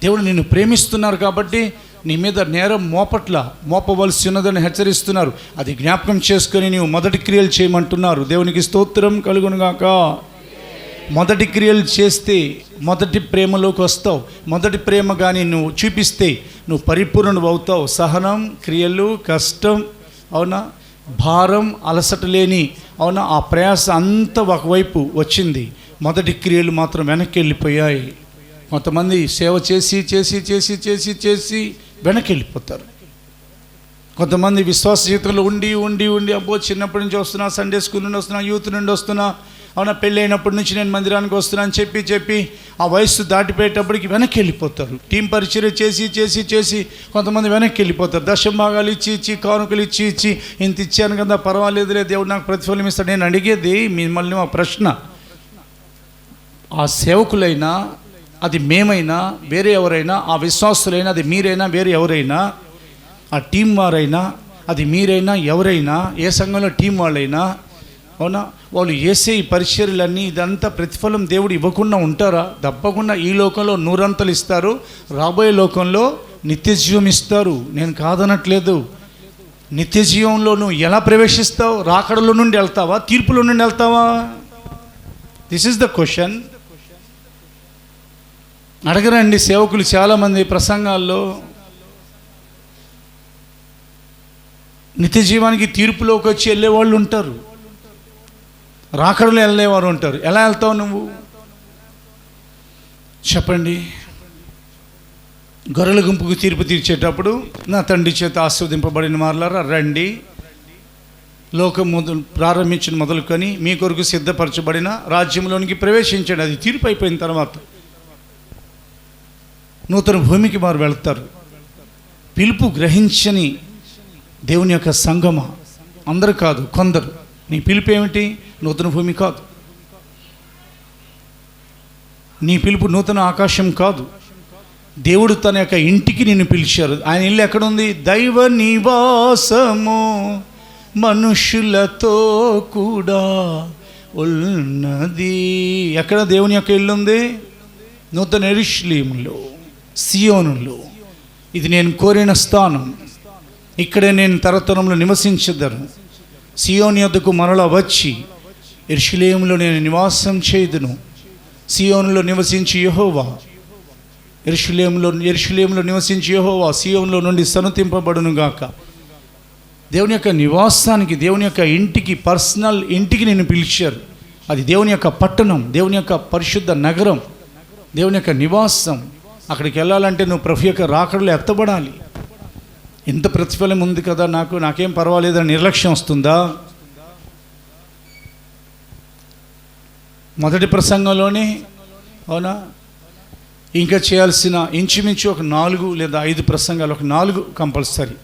దేవుడు నిన్ను ప్రేమిస్తున్నారు కాబట్టి నీ మీద నేరం మోపవలసి ఉన్నదని హెచ్చరిస్తున్నారు. అది జ్ఞాపకం చేసుకొని నీవు మొదటి క్రియలు చేయమంటున్నారు. దేవునికి స్తోత్రం కలుగునుగాక. మొదటి క్రియలు చేస్తే మొదటి ప్రేమలోకి వస్తావు. మొదటి ప్రేమ కానీ నువ్వు చూపిస్తే నువ్వు పరిపూర్ణుడు అవుతావు. సహనం, క్రియలు, కష్టం, అవునా, భారం, అలసట లేని, అవునా, ఆ ప్రయాస అంతా ఒకవైపు వచ్చింది. మొదటి క్రియలు మాత్రం వెనక్కి వెళ్ళిపోయాయి. కొంతమంది సేవ చేసి చేసి చేసి చేసి చేసి వెనక్కి వెళ్ళిపోతారు. కొంతమంది విశ్వాస జీవితంలో ఉండి ఉండి ఉండి అబ్బో చిన్నప్పటి నుంచి వస్తున్నా, సండే స్కూల్ నుండి వస్తున్నా, యూత్ నుండి వస్తున్నా, అవునా, పెళ్ళి అయినప్పటి నుంచి నేను మందిరానికి వస్తున్నా అని చెప్పి చెప్పి ఆ వయస్సు దాటిపోయేటప్పటికి వెనక్కి వెళ్ళిపోతారు. టీం పరిచయం చేసి చేసి చేసి కొంతమంది వెనక్కి వెళ్ళిపోతారు. దశంభాగాలు ఇచ్చి ఇచ్చి, కానుకలు ఇచ్చి ఇచ్చి, ఇంత ఇచ్చాను కదా పర్వాలేదులే దేవుడు నాకు ప్రతిఫలం ఇస్తాడు. నేను అడిగేది మిమ్మల్ని మా ప్రశ్న, ఆ సేవకులైనా, అది మేమైనా, వేరే ఎవరైనా, ఆ విశ్వాసులైనా, అది మీరైనా, వేరే ఎవరైనా, ఆ టీం వారైనా, అది మీరైనా, ఎవరైనా, ఏ సంఘంలో టీం వాళ్ళైనా, అవునా, వాళ్ళు చేసే ఈ పరిచర్యలన్నీ ఇదంతా ప్రతిఫలం దేవుడు ఇవ్వకుండా ఉంటారా? తప్పకుండా ఈ లోకంలో 100 అంతలు ఇస్తారు, రాబోయే లోకంలో నిత్యజీవం ఇస్తారు. నేను కాదనట్లేదు. నిత్యజీవంలో నువ్వు ఎలా ప్రవేశిస్తావు? రాకడలో నుండి వెళ్తావా, తీర్పులో నుండి వెళ్తావా? This is the question. అడగరండి సేవకులు చాలామంది ప్రసంగాల్లో. నిత్య జీవానికి తీర్పులోకి వచ్చి వెళ్ళేవాళ్ళు ఉంటారు, రాకడలో వెళ్ళేవారు ఉంటారు. ఎలా వెళ్తావు నువ్వు చెప్పండి? గొర్రెల గుంపుకు తీర్పు తీర్చేటప్పుడు నా తండ్రి చేత ఆస్వాదింపబడిన వారలారా రండి, లోకం ప్రారంభించిన మొదలుకొని మీ కొరకు సిద్ధపరచబడిన రాజ్యంలోనికి ప్రవేశించండి. అది తీర్పు అయిపోయిన తర్వాత నూతన భూమికి వారు వెళ్తారు. పిలుపు గ్రహించని దేవుని యొక్క సంగమా? అందరూ కాదు, కొందరు. నీ పిలుపు ఏమిటి? నూతన భూమి కాదు, నీ పిలుపు నూతన ఆకాశం కాదు. దేవుడు తన యొక్క ఇంటికి నిన్ను పిలిచారు. ఆయన ఇల్లు ఎక్కడుంది? దైవ నివాసము మనుషులతో కూడా ఉన్నది. ఎక్కడ దేవుని యొక్క ఇల్లు ఉంది? నూతన యెరూషలేములో, సియోనులో. ఇది నేను కోరిన స్థానం, ఇక్కడే నేను తరతరంలో నివసించదను. సియోను యొద్దకు మరలా వచ్చి యెరూషలేములో నేను నివాసం చేయుదును. సియోనులో నివసించి యెహోవా, యెరూషలేములో నివసించి యెహోవా సియోనులో నుండి సన్నతింపబడును గాక. దేవుని యొక్క నివాసానికి, దేవుని యొక్క ఇంటికి, పర్సనల్ ఇంటికి నిన్ను పిలిచారు. అది దేవుని యొక్క పట్టణం, దేవుని యొక్క పరిశుద్ధ నగరం, దేవుని యొక్క నివాసం. అక్కడికి వెళ్ళాలంటే నువ్వు ప్రభు యొక్క రాకడలో ఎత్తబడాలి. ఇంత ప్రతిఫలం ఉంది కదా, నాకేం పర్వాలేదని నిర్లక్ష్యం వస్తుందా? మొదటి ప్రసంగంలోనే అవునా? ఇంకా చేయాల్సిన ఇంచుమించు ఒక 4 లేదా 5 ప్రసంగాలు, ఒక 4 కంపల్సరీ.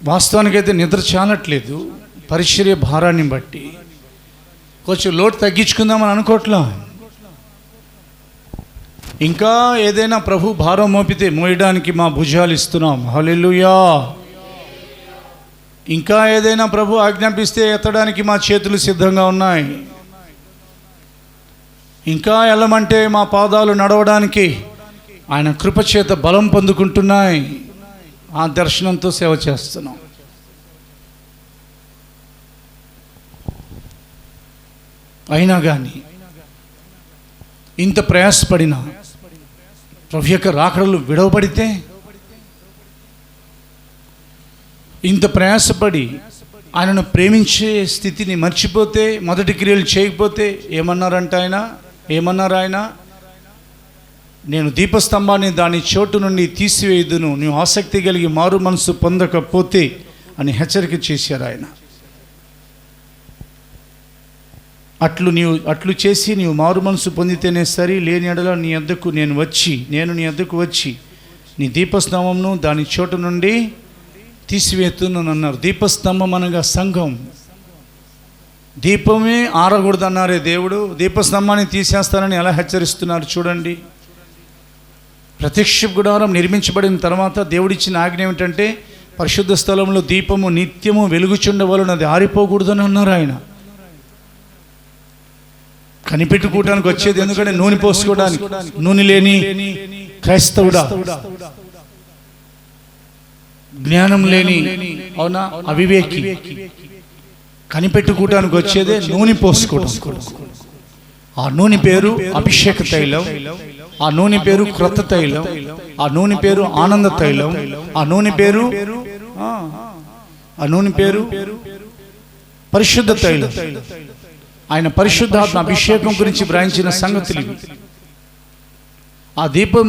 వాస్తవానికైతే నిద్ర చాలట్లేదు, పరిచర్య భారాన్ని బట్టి. కొంచెం లోటు తగ్గించుకుందామని అనుకోవట్లా. ఇంకా ఏదైనా ప్రభు భారం మోపితే మోయడానికి మా భుజాలు ఇస్తున్నాం. హల్లెలూయా. ఇంకా ఏదైనా ప్రభు ఆజ్ఞాపిస్తే ఎత్తడానికి మా చేతులు సిద్ధంగా ఉన్నాయి. ఇంకా వెళ్ళమంటే మా పాదాలు నడవడానికి ఆయన కృపచేత బలం పొందుకుంటున్నాయి. ఆ దర్శనంతో సేవ చేస్తున్నాం. అయినా కానీ ఇంత ప్రయాసపడినా ప్రభు యొక్క రాకడలు విడవబడితే, ఇంత ప్రయాసపడి ఆయనను ప్రేమించే స్థితిని మర్చిపోతే, మొదటి క్రియలు చేయకపోతే ఏమన్నారు ఆయన? నేను దీపస్తంభాన్ని దాని చోటు నుండి తీసివేయుదును, నువ్వు ఆసక్తి కలిగి మారు మనసు పొందకపోతే అని హెచ్చరిక చేశారు ఆయన. అట్లు చేసి నీవు మారు మనసు పొందితేనే సరి, లేని ఎడల నీ యొద్దకు వచ్చి నీ దీపస్తంభంను దాని చోటు నుండి తీసివేస్తున్నాను అన్నారు. దీపస్తంభం అనగా సంఘం. దీపమే ఆరకూడదన్నారే దేవుడు, దీపస్తంభాన్ని తీసేస్తానని ఎలా హెచ్చరిస్తున్నారు చూడండి. ప్రత్యక్ష గుడారం నిర్మించబడిన తర్వాత దేవుడిచ్చిన ఆజ్ఞ ఏమిటంటే, పరిశుద్ధ స్థలంలో దీపము నిత్యము వెలుగుచుండవలనది, ఆరిపోకూడదని అన్నారు ఆయన. కనిపెట్టుకోవడానికి వచ్చేది, ఎందుకంటే నూనె పోసుకోవడానికి. నూనె లేని క్రైస్తవుడా, జ్ఞానం లేని అవునా అవివేకి, కనిపెట్టుకోవడానికి వచ్చేదే నూనె పోసుకోవడం. ఆ నూనె పేరు అభిషేక తైలం, ఆ నూనె పేరు క్రొత్త తైలం, ఆ నూనె పేరు ఆనంద తైలం, ఆ నూనె పేరు పరిశుద్ధ తైలం. ఆయన పరిశుద్ధాత్మ అభిషేకం గురించి వ్రాయించిన సంగతులు ఇవి. ఆ దీపం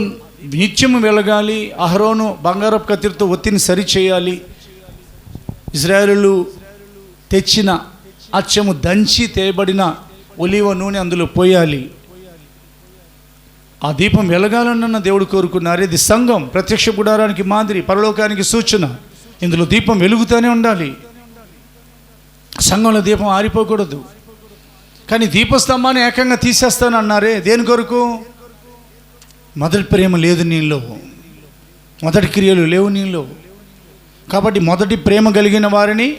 నిత్యము వెలగాలి. అహరోను బంగారపు కత్తిరితో ఒత్తిని సరిచేయాలి. ఇశ్రాయేలు తెచ్చిన అచ్చము దంచి తేయబడిన ఒలీవ నూనె అందులో పోయాలి. ఆ దీపం వెలగాలన్న దేవుడు కోరుకున్నారు. ఇది సంఘం, ప్రత్యక్ష గుడారానికి మాదిరి, పరలోకానికి సూచన. ఇందులో దీపం వెలుగుతూనే ఉండాలి. సంఘంలో దీపం ఆరిపోకూడదు. కానీ దీపస్తంభాన్ని ఏకంగా తీసేస్తానన్నారే, దేని కొరకు? మొదటి ప్రేమ లేదు నీలో, మొదటి క్రియలు లేవు నీలో. కాబట్టి మొదటి ప్రేమ కలిగిన వారిని,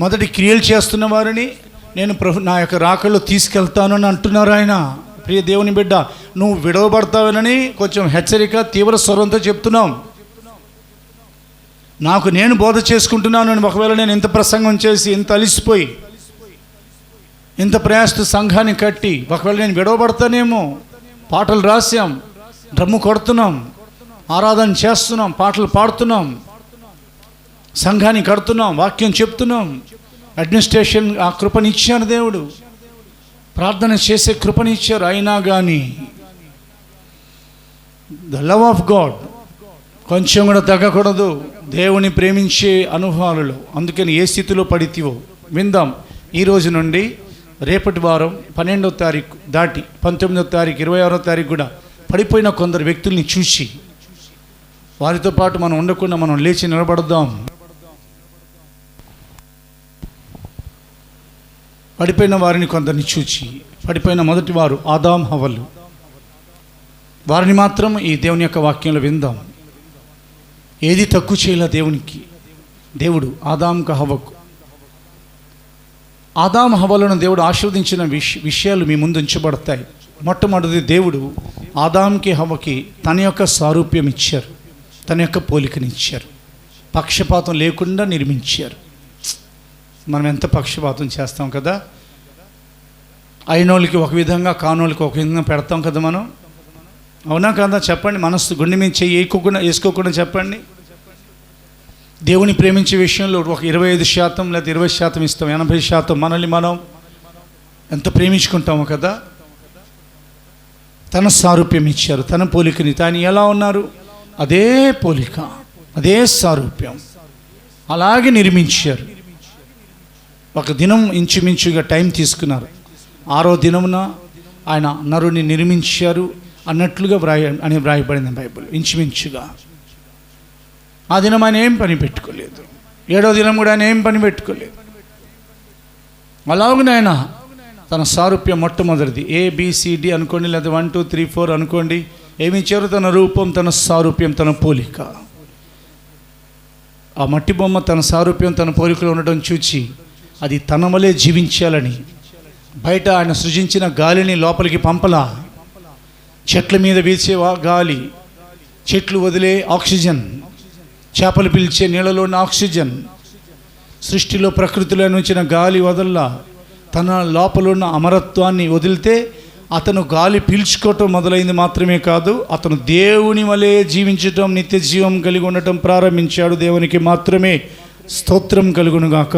మొదటి క్రియలు చేస్తున్న వారిని నేను నా యొక్క రాకల్లో తీసుకెళ్తానని అంటున్నారు ఆయన. ప్రియ దేవుని బిడ్డ, నువ్వు విడవబడతావనని కొంచెం హెచ్చరిక, తీవ్ర స్వరంతో చెప్తున్నాం. నాకు నేను బోధ చేసుకుంటున్నాను. ఒకవేళ నేను ఇంత ప్రసంగం చేసి, ఇంత అలిసిపోయి, ఇంత ప్రయాసతో సంఘాన్ని కట్టి, ఒకవేళ నేను విడవబడతానేమో. పాటలు రాసాం, డ్రమ్ము కొడుతున్నాం, ఆరాధన చేస్తున్నాం, పాటలు పాడుతున్నాం, సంఘాన్ని కడుతున్నాం, వాక్యం చెప్తున్నాం, అడ్మినిస్ట్రేషన్ ఆ కృపనిచ్చారు దేవుడు, ప్రార్థన చేసే కృపనిచ్చారు. అయినా కానీ ద లవ్ ఆఫ్ గాడ్ కొంచెం కూడా తగ్గకూడదు దేవుని ప్రేమించే అనుభవాలలో. అందుకని ఏ స్థితిలో పడితివో విందాం. ఈ రోజు నుండి రేపటి వారం 12వ తారీఖు దాటి 19వ తారీఖు 26వ తారీఖు కూడా పడిపోయిన కొందరు వ్యక్తుల్ని చూసి వారితో పాటు మనం ఉండకుండా మనం లేచి నిలబడదాం. పడిపోయిన వారిని కొందరిని చూచి, పడిపోయిన మొదటి వారు ఆదాం హవ్వలు, వారిని మాత్రం ఈ దేవుని యొక్క వాక్యంలో విందాం. ఏది తక్కువ చేయలే దేవునికి. దేవుడు ఆదాంకు హవ్వకు, ఆదాం హవ్వలను దేవుడు ఆశీర్వదించిన విషయాలు మీ ముందు ఉంచబడతాయి. మొట్టమొదటి, దేవుడు ఆదాంకి హవ్వకి తన యొక్క సారూప్యం ఇచ్చారు, తన యొక్క పోలికనిచ్చారు, పక్షపాతం లేకుండా నిర్మించారు. మనం ఎంత పక్షపాతం చేస్తాం కదా, అయినోళ్ళకి ఒక విధంగా కానోళ్ళకి ఒక విధంగా పెడతాం కదా మనం. అవునా కదా చెప్పండి. మనస్సు గుండె మీద చెయ్యి వేసుకోకుండా చెప్పండి. దేవుని ప్రేమించే విషయంలో ఒక 25% లేదా 20% ఇస్తాం, 80% మనల్ని మనం ఎంత ప్రేమించుకుంటామో కదా. తన సారూప్యం ఇచ్చారు, తన పోలికని. ఆయన ఎలా ఉన్నారు? అదే పోలిక, అదే సారూప్యం, అలాగే నిర్మించారు. ఒక దినం ఇంచుమించుగా టైం తీసుకున్నారు. 6వ దినమున ఆయన నరుని నిర్మించారు అన్నట్లుగా వ్రాయబడింది బైబిల్. ఇంచుమించుగా ఆ దినం ఆయన ఏం పని పెట్టుకోలేదు. 7వ దినం కూడా ఆయన ఏం పని పెట్టుకోలేదు. అలాగనే ఆయన తన సారూప్యం మొట్టమొదటిది ABCD అనుకోండి, లేదా 1 2 3 4 అనుకోండి. ఏమి ఇచ్చారు? తన రూపం, తన సారూప్యం, తన పోలిక. ఆ మట్టి బొమ్మ తన సారూప్యం, తన పోలికలో ఉండడం చూచి అది తన వలే జీవించాలని బయట ఆయన సృజించిన గాలిని లోపలికి పంపలా. చెట్ల మీద వీచే గాలి, చెట్లు వదిలే ఆక్సిజన్, చేపలు పిలిచే నీళ్ళలో ఉన్న ఆక్సిజన్, సృష్టిలో ప్రకృతిలో నుంచిన గాలి వదల్లా. తన లోపల ఉన్న అమరత్వాన్ని వదిలితే అతను గాలి పీల్చుకోవటం మొదలైంది. మాత్రమే కాదు, అతను దేవుని వలె జీవించటం, నిత్య జీవం కలిగి ఉండటం ప్రారంభించాడు. దేవునికి మాత్రమే స్తోత్రం కలుగునుగాక.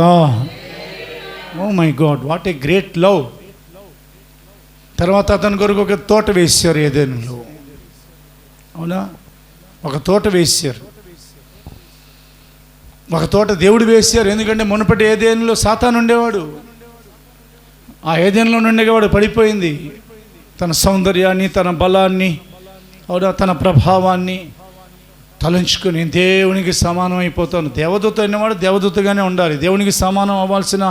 Oh my God, what a great love. తర్వాత అతని కొరకు ఒక తోట వేశారు ఏదెనులో. అవునా? ఒక తోట వేశారు, ఒక తోట దేవుడు వేశారు. ఎందుకంటే మునుపటి ఏదెనులో సాతాను ఉండేవాడు. ఆ ఏదెనులో ఉండేవాడు పడిపోయింది. తన సౌందర్యాన్ని, తన బలాన్ని, అవునా, తన ప్రభావాన్ని తలంచుకొని దేవునికి సమానం అయిపోతాను. దేవదూత అయినవాడు దేవదూతగానే ఉండాలి. దేవునికి సమానం అవ్వాల్సిన,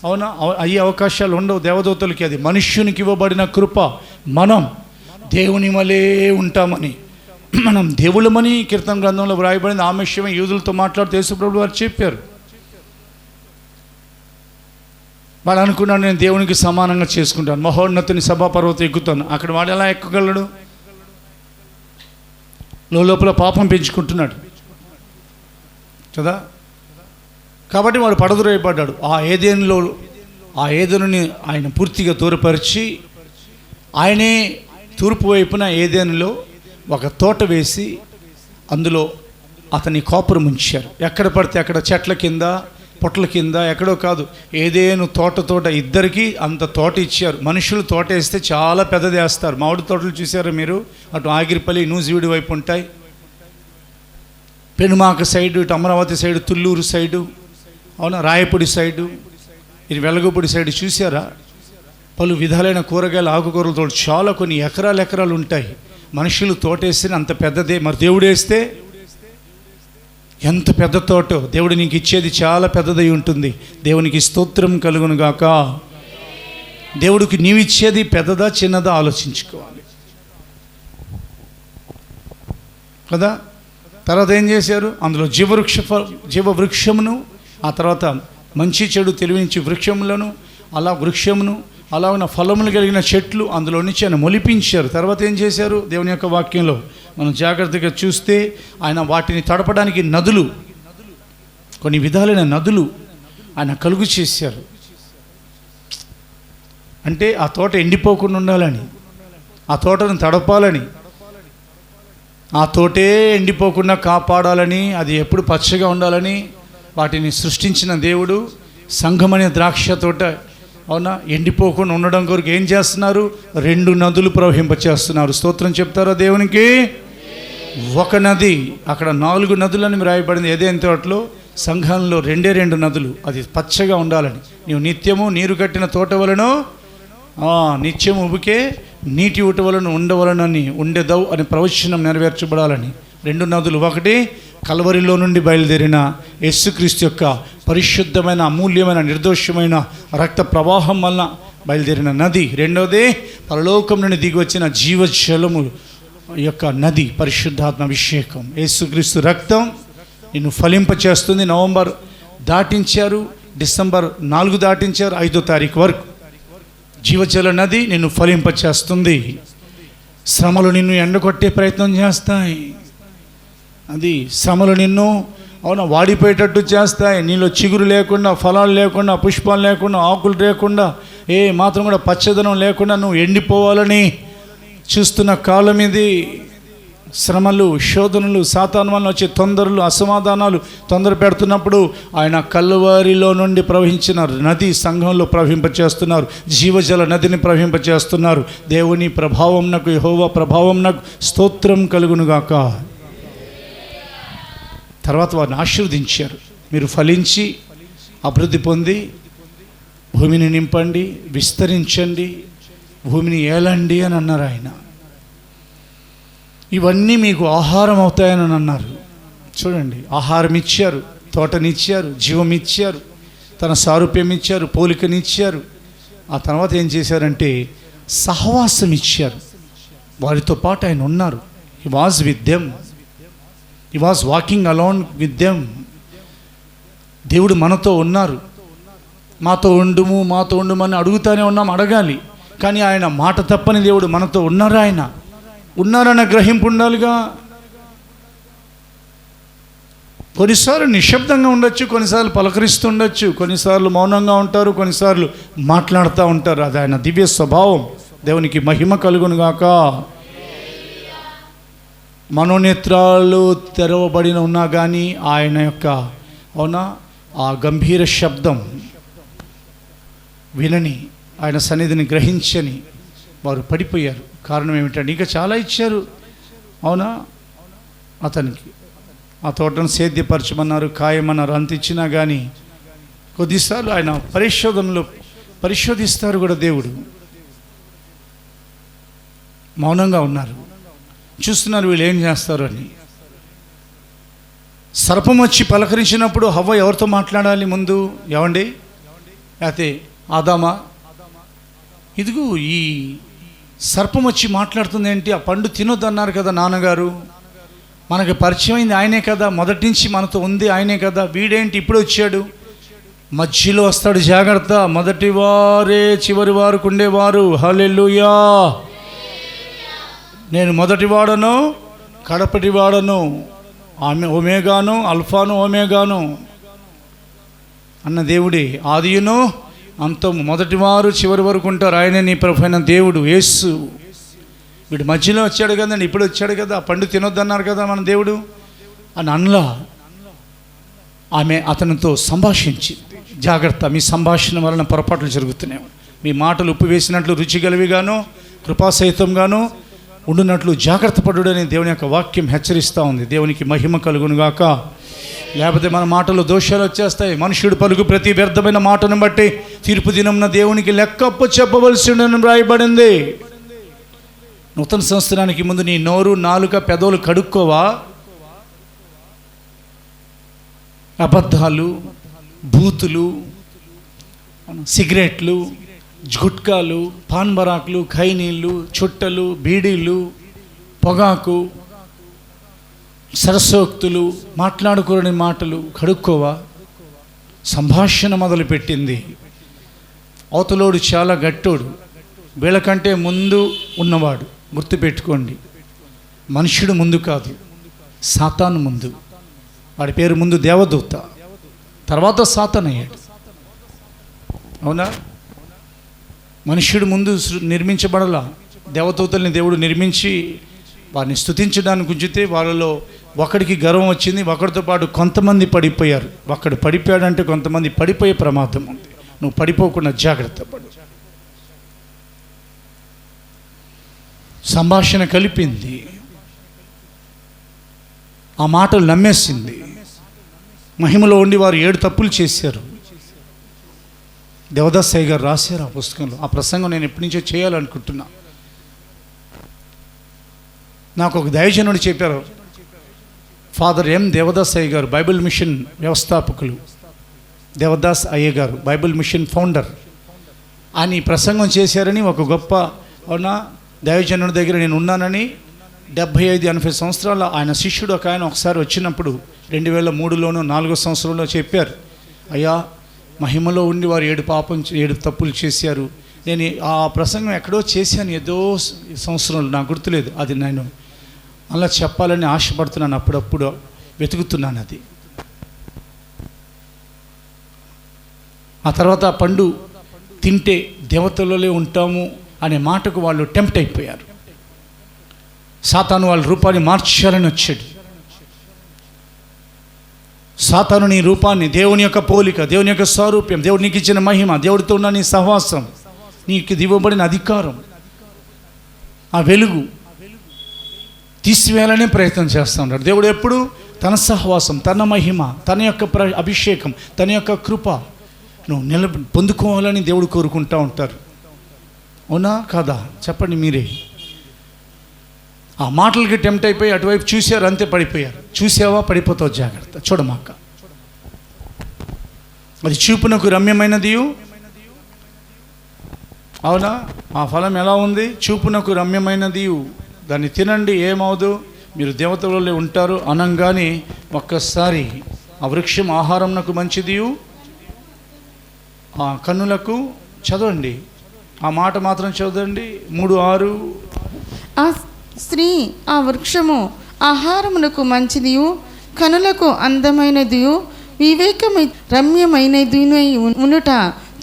అవునా, అయ్యే అవకాశాలు ఉండవు దేవదూతలకి. అది మనుష్యునికి ఇవ్వబడిన కృప. మనం దేవుని వలే ఉంటామని, మనం దేవుళ్ళమని కీర్తన గ్రంథంలో వ్రాయబడింది. ఆ విషయమే యూదులతో మాట్లాడుతూ యేసుప్రభువు వారు చెప్పారు. వాడు అనుకున్నాడు, నేను దేవునికి సమానంగా చేసుకుంటాను, మహోన్నతుని సభాపర్వతం ఎక్కుతాను. అక్కడ వాడు ఎలా ఎక్కగలడు? లోపల పాపం పెంచుకుంటున్నాడు కదా. కాబట్టి వాడు పడదురైపడ్డాడు. ఆ ఏదెనుని ఆయన పూర్తిగా దూరపరిచి, ఆయనే తూర్పు వైపున ఏదెనులో ఒక తోట వేసి అందులో అతని కాపురం ఉంచారు. ఎక్కడ పడితే అక్కడ చెట్ల కింద, పొట్ల కింద, ఎక్కడో కాదు, ఏదేను తోట ఇద్దరికి అంత తోట ఇచ్చారు. మనుషులు తోట వేస్తే చాలా పెద్దది వేస్తారు. మామిడి తోటలు చూసారా మీరు? అటు ఆగిరిపల్లి, నూజివీడి వైపు ఉంటాయి. పెనుమాక సైడు, ఇటు అమరావతి సైడు, తుళ్ళూరు సైడు, అవునా, రాయపూడి సైడు, ఇది వెలగపూడి సైడు చూసారా? పలు విధాలైన కూరగాయల, ఆకుకూరలతో చాలా కొన్ని ఎకరాలు ఉంటాయి. మనుషులు తోటేస్తే అంత పెద్దదే. మరి దేవుడు వేస్తే ఎంత పెద్ద తోటో. దేవుడు నీకు ఇచ్చేది చాలా పెద్దదై ఉంటుంది. దేవునికి స్తోత్రం కలుగును గాక. దేవుడికి నీవిచ్చేది పెద్దదా చిన్నదా ఆలోచించుకోవాలి కదా. తర్వాత ఏం చేశారు? అందులో జీవవృక్షమును, ఆ తర్వాత మంచి చెడు తెలివించి వృక్షములను, అలా ఉన్న ఫలములు కలిగిన చెట్లు అందులో నుంచి ఆయన మొలిపించారు. తర్వాత ఏం చేశారు? దేవుని యొక్క వాక్యంలో మనం జాగ్రత్తగా చూస్తే ఆయన వాటిని తడపడానికి నదులు, కొన్ని విధాలైన నదులు ఆయన కలుగు చేశారు. అంటే ఆ తోట ఎండిపోకుండా ఉండాలని, ఆ తోటను తడపాలని, ఆ తోటే ఎండిపోకుండా కాపాడాలని, అది ఎప్పుడు పచ్చగా ఉండాలని వాటిని సృష్టించిన దేవుడు. సంఘమనే ద్రాక్ష తోట, అవునా, ఎండిపోకుండా ఉండడం కొరకు ఏం చేస్తున్నారు? 2 నదులు ప్రవహింపచేస్తున్నారు. స్తోత్రం చెప్తారా దేవునికి? ఒక నది, అక్కడ 4 నదులని రాయబడింది. ఏదైనా తోటలో సంఘంలో 2 నదులు, అది పచ్చగా ఉండాలని. నీవు నిత్యము నీరు కట్టిన తోట వలన నిత్యము ఉబికే నీటి ఊట వలన ఉండవలనని ఉండేదవు అని ప్రవచనం నెరవేర్చబడాలని రెండు నదులు, ఒకటి కల్వరిలో నుండి బయలుదేరిన యేసుక్రీస్తు యొక్క పరిశుద్ధమైన, అమూల్యమైన, నిర్దోషమైన రక్త ప్రవాహం వలన బయలుదేరిన నది. రెండవది పరలోకం నుండి దిగి వచ్చిన జీవజలము యొక్క నది, పరిశుద్ధాత్మ అభిషేకం. యేసుక్రీస్తు రక్తం నిన్ను ఫలింపచేస్తుంది. నవంబర్ దాటించారు, డిసెంబర్ 4 దాటించారు, 5వ తారీఖు వరకు జీవజల నది నిన్ను ఫలింపచేస్తుంది. శ్రమలు నిన్ను ఎండగొట్టే ప్రయత్నం చేస్తాయి. అది శ్రమలు నిన్ను వాడిపోయేటట్టు చేస్తాయి. నీలో చిగురు లేకుండా, ఫలాలు లేకుండా, పుష్పాలు లేకుండా, ఆకులు లేకుండా, ఏ మాత్రం కూడా పచ్చదనం లేకుండా నువ్వు ఎండిపోవాలని చూస్తున్న కాలం ఇది. శ్రమలు, శోధనలు, సాతాను వలన వచ్చే తొందరలు, అసమాధానాలు తొందర పెడుతున్నప్పుడు ఆయన కల్వరిలో నుండి ప్రవహించిన నది సంఘంలో ప్రవహింపచేస్తున్నారు. జీవజల నదిని ప్రవహింపచేస్తున్నారు. దేవుని ప్రభావంనకు, యెహోవా ప్రభావంనకు స్తోత్రం కలుగునుగాక. తర్వాత వారిని ఆశీర్వదించారు. మీరు ఫలించి అభివృద్ధి పొంది భూమిని నింపండి, విస్తరించండి, భూమిని ఏలండి అని అన్నారు ఆయన. ఇవన్నీ మీకు ఆహారం అవుతాయని అన్నారు. చూడండి, ఆహారం ఇచ్చారు, తోటనిచ్చారు, జీవం ఇచ్చారు, తన సారూప్యం ఇచ్చారు, పోలికనిచ్చారు. ఆ తర్వాత ఏం చేశారంటే సహవాసం ఇచ్చారు. వారితో పాటు ఆయన ఉన్నారు. హి was with them, he was walking alone with them. దేవుడు మనతో ఉన్నారు. మాతో ఉండుము, మాతో ఉండుమని అడుగుతానే ఉన్నాం, అడగాలి. కానీ ఆయన మాట తప్పని దేవుడు మనతో ఉన్నారు. ఆయన ఉన్నారన్న గ్రహింపు ఉండాలిగా. కొన్నిసార్లు నిశ్శబ్దంగా ఉండొచ్చు, కొన్నిసార్లు పలకరిస్తుండొచ్చు, కొన్నిసార్లు మౌనంగా ఉంటారు, కొన్నిసార్లు మాట్లాడుతూ ఉంటారు. అది ఆయన దివ్య స్వభావం. దేవునికి మహిమ కలుగునుగాక. మనోనేత్రాలు తెరవబడిన ఉన్నా కానీ ఆయన యొక్క ఆ గంభీర శబ్దం వినని, ఆయన సన్నిధిని గ్రహించని వారు పడిపోయారు. కారణం ఏమిటంటే ఇంకా చాలా ఇచ్చారు. అవునా, అతనికి ఆ తోటను సేద్యపరచమన్నారు, కాయమన్నారు, అంత ఇచ్చినా కానీ కొద్దిసార్లు ఆయన పరిశోధిస్తారు కూడా. దేవుడు మౌనంగా ఉన్నారు, చూస్తున్నారు వీళ్ళు ఏం చేస్తారు అని. సర్పం వచ్చి పలకరించినప్పుడు హవ్వ ఎవరితో మాట్లాడాలి ముందు? ఏమండి, అయితే ఆదామా, ఇదిగో ఈ సర్పం వచ్చి మాట్లాడుతుంది ఏంటి? ఆ పండు తినొద్దు అన్నారు కదా నాన్నగారు, మనకి పరిచయం అయింది ఆయనే కదా, మొదటి నుంచి మనతో ఉంది ఆయనే కదా, వీడేంటి ఇప్పుడు వచ్చాడు? మధ్యలో వస్తాడు, జాగ్రత్త. మొదటి వారే చివరి వారికి ఉండేవారు. హల్లెలూయా. నేను మొదటి వాడను, కడపటి వాడను, ఒమేగాను, అల్ఫాను, ఒమేగాను అన్న దేవుడే. ఆదియును అంతము, మొదటి వారు చివరి వరకు ఉంటారు. ఆయనే నీ ప్రభువైన దేవుడు యేసు. వీడు మధ్యలో వచ్చాడు కదండి, ఇప్పుడు వచ్చాడు కదా, ఆ పండు తినొద్దన్నారు కదా మన దేవుడు అని అనలా. ఆమె అతనితో సంభాషించి, జాగ్రత్త, మీ సంభాషణ వలన పొరపాట్లు జరుగుతున్నాయి. మీ మాటలు ఉప్పు వేసినట్లు రుచిగలివిగాను కృపాసహితంగాను ఉండునట్లు జాగ్రత్త పడుడని దేవుని యొక్క వాక్యం హెచ్చరిస్తూ ఉంది. దేవునికి మహిమ కలుగునుగాక. లేకపోతే మన మాటలు దోషాలు వచ్చేస్తాయి. మనుషుడు పలుకు ప్రతి వ్యర్థమైన మాటను బట్టి తీర్పు దినమున దేవునికి లెక్కప్పు చెప్పవలసి రాయబడింది. నూతన సంవత్సరానికి ముందు నీ నోరు, నాలుక, పెదవులు కడుక్కోవా? అబద్ధాలు, బూతులు, సిగరెట్లు, గుట్కాలు, పాన్ బరాకులు, ఖైనీళ్ళు, చుట్టలు, బీడీలు, పొగాకు, సరసోక్తులు, మాట్లాడుకోని మాటలు కడుక్కోవా? సంభాషణ మొదలుపెట్టింది. అవతలోడు చాలా గట్టోడు, వీళ్ళకంటే ముందు ఉన్నవాడు. గుర్తుపెట్టుకోండి, మనుష్యుడు ముందు కాదు, సాతాను ముందు. వాడి పేరు ముందు దేవదూత, తర్వాత సాతాను అయ్యాడు. అవునా? మనుష్యుడు ముందు నిర్మించబడలా. దేవదూతల్ని దేవుడు నిర్మించి వారిని స్తుతించడానికి ఉంచితే వాళ్ళలో ఒకడికి గర్వం వచ్చింది, ఒకరితో పాటు కొంతమంది పడిపోయారు. ఒకడు పడిపోయాడంటే కొంతమంది పడిపోయే ప్రమాదం ఉంది. నువ్వు పడిపోకుండా జాగ్రత్త పడు. సంభాషణ కలిపింది, ఆ మాటలు నమ్మేసింది. మహిమలో ఉండి వారు 7 తప్పులు చేశారు. దేవదాసయ్య గారు రాశారు ఆ పుస్తకంలో. ఆ ప్రసంగం నేను ఎప్పటి నుంచో చేయాలనుకుంటున్నా. నాకు ఒక దైవజనుడు చెప్పారు, ఫాదర్ ఎం దేవదాస్ అయ్య గారు బైబిల్ మిషన్ వ్యవస్థాపకులు, దేవదాస్ అయ్య గారు బైబిల్ మిషన్ ఫౌండర్. ఆయన ఈ ప్రసంగం చేశారని ఒక గొప్ప దైవజనుడి దగ్గర నేను ఉన్నానని 75-80 సంవత్సరాల ఆయన శిష్యుడు ఒక ఆయన ఒకసారి వచ్చినప్పుడు 2003లోనో 4వ సంవత్సరంలో చెప్పారు, అయ్యా మహిమలో ఉండి వారు 7 తప్పులు చేశారు. నేను ఆ ప్రసంగం ఎక్కడో చేశాను, ఏదో సంవత్సరంలో, నాకు గుర్తులేదు. అది నేను అలా చెప్పాలని ఆశపడుతున్నాను, అప్పుడప్పుడు వెతుకుతున్నాను అది. ఆ తర్వాత ఆ పండు తింటే దేవతలలో ఉంటాము అనే మాటకు వాళ్ళు టెంప్ట్ అయిపోయారు. సాతాను వాళ్ళ రూపాన్ని మార్చాలని వచ్చాడు. సాతాను నీ రూపాన్ని, దేవుని యొక్క పోలిక, దేవుని యొక్క స్వరూప్యం, దేవుడు నీకు ఇచ్చిన మహిమ, దేవుడితో ఉన్న నీ సహవాసం, నీకు ఇవ్వబడిన అధికారం, ఆ వెలుగు తీసివేయాలనే ప్రయత్నం చేస్తూ ఉంటాడు. దేవుడు ఎప్పుడు తన సహవాసం, తన మహిమ, తన యొక్క అభిషేకం, తన యొక్క కృప నువ్వు పొందుకోవాలని దేవుడు కోరుకుంటూ ఉంటారు. అవునా కాదా చెప్పండి మీరే. ఆ మాటలకి టెంప్ట్ అయిపోయి అటువైపు చూశారు, అంతే పడిపోయారు. చూసావా, పడిపోతావు, జాగ్రత్త, చూడమాక. అది చూపునకు రమ్యమైనది, అవునా? ఆ ఫలం ఎలా ఉంది? చూపునకు రమ్యమైనది, దాన్ని తినండి, ఏమవుదు, మీరు దేవతలలో ఉంటారు అనంగానే ఒక్కసారి ఆ వృక్షం ఆహారంనకు మంచిది, ఆ కన్నులకు, చదవండి ఆ మాట మాత్రం చదవండి, 3:6. ఆ స్త్రీ ఆ వృక్షము ఆహారమునకు మంచిదియు, కనులకు అందమైనదియు, వివేకమై రమ్యమైనది ఉనుట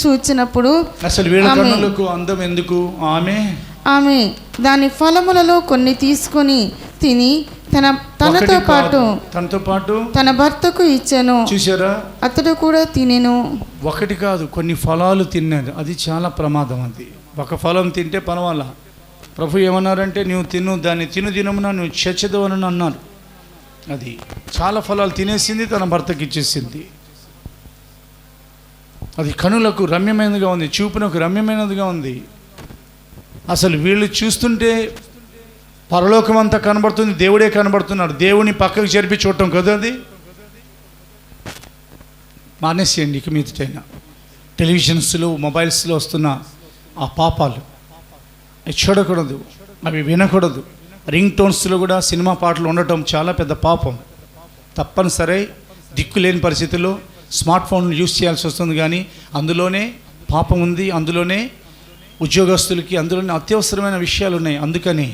చూచినప్పుడు, అసలు వీళ్ళ కన్నులకు అందం ఎందుకు? ఆమె దాని ఫలములలో కొన్ని తీసుకొని తిని తనతో పాటు తన భర్తకు ఇచ్చెను. చూసారా, అతడు కూడా తినెను. ఒకటి కాదు, కొన్ని ఫలాలు తిన్నాడు. అది చాలా ప్రమాదం. అది ఒక ఫలం తింటే పర్వాలా. ప్రభు ఏమన్నారంటే, నువ్వు తిను, దాన్ని తినమున నువ్వు చచ్చదు అని అన్నారు. అది చాలా ఫలాలు తినేసింది, తన భర్తకి ఇచ్చేసింది. అది కనులకు రమ్యమైనదిగా ఉంది, చూపునకు రమ్యమైనదిగా ఉంది. అసలు వీళ్ళు చూస్తుంటే పరలోకం అంతా కనబడుతుంది, దేవుడే కనబడుతున్నాడు. దేవుని పక్కకు జరిపి చూడటం కదా, అది మానేసేయండి. ఇక మీదటైనా టెలివిజన్స్లో, మొబైల్స్లో వస్తున్న ఆ పాపాలు చూడకూడదు, అవి వినకూడదు. రింగ్ టోన్స్లో కూడా సినిమా పాటలు ఉండటం చాలా పెద్ద పాపం. తప్పనిసరి దిక్కులేని పరిస్థితుల్లో స్మార్ట్ ఫోన్ యూజ్ చేయాల్సి వస్తుంది, కానీ అందులోనే పాపం ఉంది, అందులోనే ఉద్యోగస్తులకి అందులోనే అత్యవసరమైన విషయాలు ఉన్నాయి. అందుకని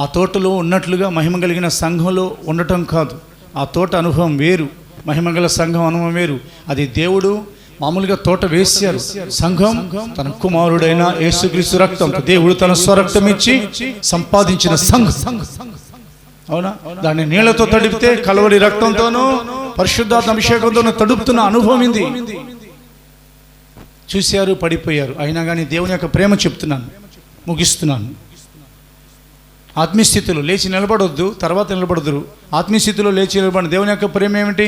ఆ తోటలో ఉన్నట్లుగా మహిమ కలిగిన సంఘంలో ఉండటం కాదు. ఆ తోట అనుభవం వేరు, మహిమగల సంఘం అనుభవం వేరు. అది దేవుడు మామూలుగా తోట వేశారు. సంఘం తన కుమారుడైన యేసుక్రీస్తు రక్తంతో దేవుడు తన స్వరక్తం ఇచ్చి సంపాదించిన సంఘం. అవునా? దాన్ని నీళ్లతో తడిపితే కలవరి రక్తంతోనూ పరిశుద్ధాత్మ అభిషేకంతోనూ తడుపుతున్న అనుభవం ఇది. చూశారు, పడిపోయారు. అయినా కానీ దేవుని యొక్క ప్రేమ చెప్తున్నాను, ముగిస్తున్నాను. ఆత్మీయస్థితిలో లేచి నిలబడొద్దు, తర్వాత నిలబడదురు. ఆత్మీయస్థితిలో లేచి నిలబడిన దేవుని యొక్క ప్రేమ ఏమిటి?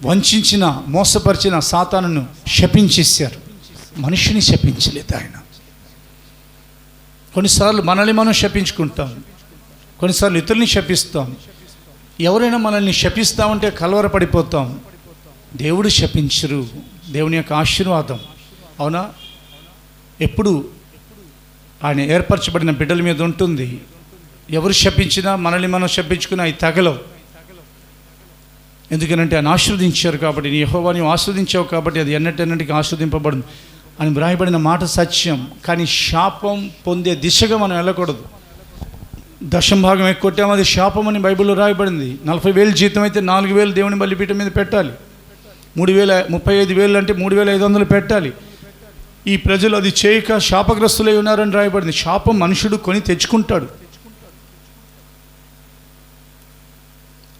వంచిన, మోసపరిచిన సాతానును శపించేశారు, మనిషిని శపించలేదు ఆయన. కొన్నిసార్లు మనల్ని మనం శపించుకుంటాం, కొన్నిసార్లు ఇతరుల్ని శపిస్తాం. ఎవరైనా మనల్ని శపిస్తామంటే కలవరపడిపోతాం. దేవుడు శపించరు, దేవుని యొక్క ఆశీర్వాదం. అవునా? ఎప్పుడు ఆయన ఏర్పరచబడిన బిడ్డల మీద ఉంటుంది. ఎవరు శపించినా, మనల్ని మనం శపించుకున్నా అవి తగలవు. ఎందుకనంటే ఆయన ఆశీర్వదించారు కాబట్టి, నీ యెహోవాని ఆశీర్వదించావు కాబట్టి అది ఎన్నటెన్నటికి ఆశీర్వదింపబడును అని వ్రాయబడిన మాట సత్యం. కానీ శాపం పొందే దిశగా మనం వెళ్ళకూడదు. దశంభాగం ఎక్కువ అది శాపం అని బైబిల్లో రాయబడింది. 40,000 జీతం అయితే 4,000 దేవుని బలిపీఠం మీద పెట్టాలి. 35,000 అంటే 3,500 పెట్టాలి. ఈ ప్రజలు అది చేయక శాపగ్రస్తులై ఉన్నారని రాయబడింది. శాపం మనుషుడు కొని తెచ్చుకుంటాడు.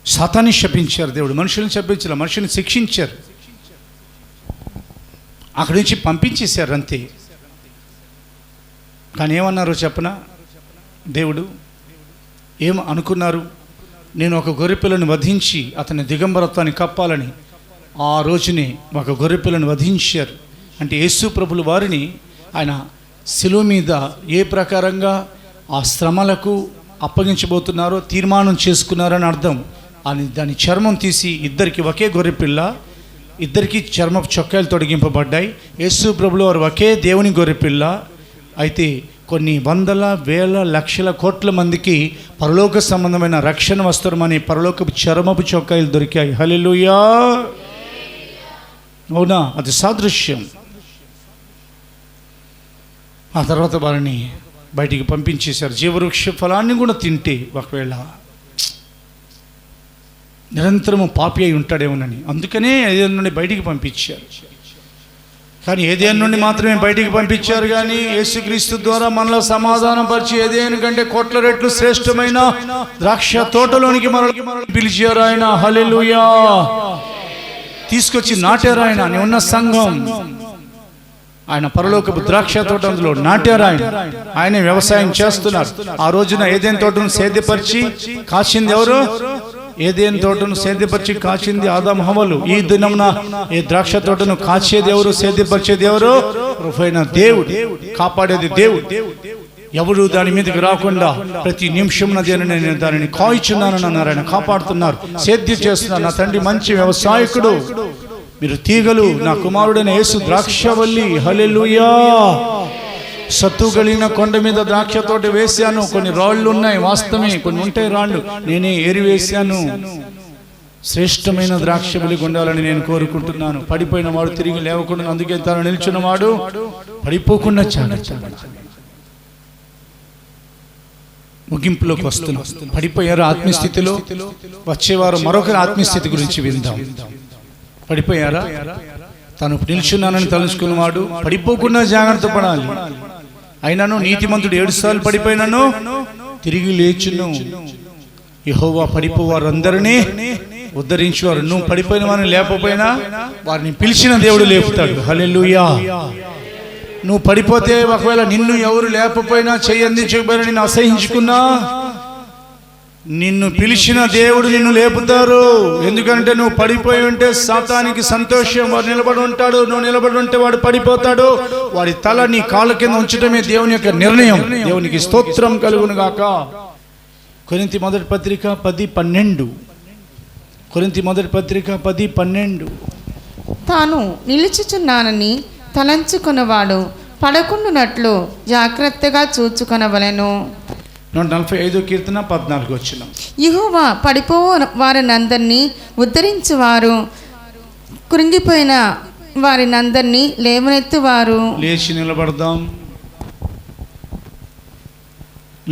సాతాన్ని శపించారు దేవుడు, మనుషుల్ని శపించారు, మనుషుల్ని శిక్షించారు, అక్కడి నుంచి పంపించేశారు అంతే. కానీ ఏమన్నారో చెప్పనా? దేవుడు ఏం అనుకున్నారు? నేను ఒక గొర్రెపిల్లను వధించి అతని దిగంబరత్వాన్ని కప్పాలని ఆ రోజునే ఒక గొర్రెపిల్లను వధించారు. అంటే యేసు ప్రభుల వారిని ఆయన శిలువ మీద ఏ ప్రకారంగా ఆ శ్రమలకు అప్పగించబోతున్నారో తీర్మానం చేసుకున్నారని అర్థం. అని దాని చర్మం తీసి ఇద్దరికి ఒకే గొర్రెపిల్ల, ఇద్దరికి చర్మపు చొక్కాయలు తొడిగింపబడ్డాయి. యేసు ప్రభులు వారు ఒకే దేవుని గొర్రెపిల్ల. అయితే కొన్ని వందల వేల లక్షల కోట్ల మందికి పరలోక సంబంధమైన రక్షణ వస్త్రమని పరలోకపు చర్మపు చొక్కాయలు దొరికాయి. హల్లెలూయా. అవునా, అది సాదృశ్యం. ఆ తర్వాత వారిని బయటికి పంపించేశారు. జీవవృక్ష ఫలాన్ని కూడా తింటే ఒకవేళ నిరంతరము పాపి అయి ఉంటాడేమోనని, అందుకనే ఏదైనా నుండి బయటికి పంపించారు. కానీ ఏదైనా నుండి మాత్రమే బయటికి పంపించారు. కానీ యేసుక్రీస్తు ద్వారా మనలో సమాధానం పరిచి ఏదైనా కంటే కోట్ల రెట్లు శ్రేష్టమైన ద్రాక్ష తోటలోనికి మనల్ని పిలిచారు ఆయన. హల్లెలూయా. తీసుకొచ్చి నాటారు ఆయన. ఉన్న సంఘం ఆయన పరలోకపు ద్రాక్ష తోట అందులో నాటారు ఆయన. ఆయనే వ్యవసాయం చేస్తున్నారు. ఆ రోజున ఏదైనా తోటను సేద్యపరిచి కాసింది ఎవరు? ఏదైనా తోటను సేద్యపరిచి కాచింది ఆదాము హవ్వలు. ఈ దినమున ఈ ద్రాక్ష తోటను కాచేది ఎవరు? సేద్యపరిచేది ఎవరు? ప్రభువైన దేవుడు. కాపాడేది దేవుడు. ఎవరు దాని మీదకి రాకుండా ప్రతి నిమిషం నేను దానిని కాయిచున్నానని అన్నారు. ఆయన కాపాడుతున్నారు, సేద్యం చేస్తున్నారు. నా తండ్రి మంచి వ్యవసాయకుడు, మీరు తీగలు. నా కుమారుడైన యేసు ద్రాక్షవల్లి. హల్లెలూయా. సత్తు కలిగిన కొండ మీద ద్రాక్ష తోట వేశాను. కొన్ని రాళ్ళు ఉన్నాయి, వాస్తవమే, కొన్ని ఉంటాయి రాళ్ళు, నేనే ఏరివేశాను. శ్రేష్టమైన ద్రాక్ష వెలిగి ఉండాలని నేను కోరుకుంటున్నాను. పడిపోయిన వాడు తిరిగి లేవకుండా, అందుకే తాను నిల్చున్న వాడు పడిపోకుండా ముగింపులోకి వస్తున్నాం. పడిపోయారు ఆత్మీయస్థితిలో. వచ్చేవారు మరొకరి ఆత్మీయస్థితి గురించి విందాం. పడిపోయారా? తను నిల్చున్నానని తలుచుకున్నవాడు పడిపోకుండా జాగ్రత్త పడాలి. అయినను నీతిమంతుడు 7 సార్లు పడిపోయినను తిరిగి లేచును. యెహోవా పడిపోవారు అందరినీ ఉద్ధరించువారు. నువ్వు పడిపోయిన వారిని లేకపోయినా వారిని పిలిచిన దేవుడు లేపుతాడు. హల్లెలూయా. నువ్వు పడిపోతే ఒకవేళ నిన్ను ఎవరు లేకపోయినా చెయ్యందించకపోయినా నిన్ను అసహించుకున్నా నిన్ను పిలిచిన దేవుడు నిన్ను లేపుతారు. ఎందుకంటే నువ్వు పడిపోయి ఉంటే సాతానికి సంతోషం. వాడు నిలబడి ఉంటాడు, నువ్వు నిలబడి ఉంటే వాడు పడిపోతాడు. వాడి తల నీ కాళ్ళ కింద ఉంచడమే దేవుని యొక్క నిర్ణయం. దేవునికి స్తోత్రం కలుగును గాక. కొరింథీ మొదటి పత్రిక 10:12. కొరింథీ మొదటి పత్రిక 10:12. తాను నిలుచుచున్నానని తలంచుకున్నవాడు పడకుండునట్లు జాగ్రత్తగా చూచుకొనవలెను. 145 కీర్తన 14 వచనం. యెహోవా పడిపో వారినందరినీ ఉద్ధరించువారు, కృంగిపోయిన వారినందరినీ లేవనెత్తువారు. లేచి నిలబడదాం,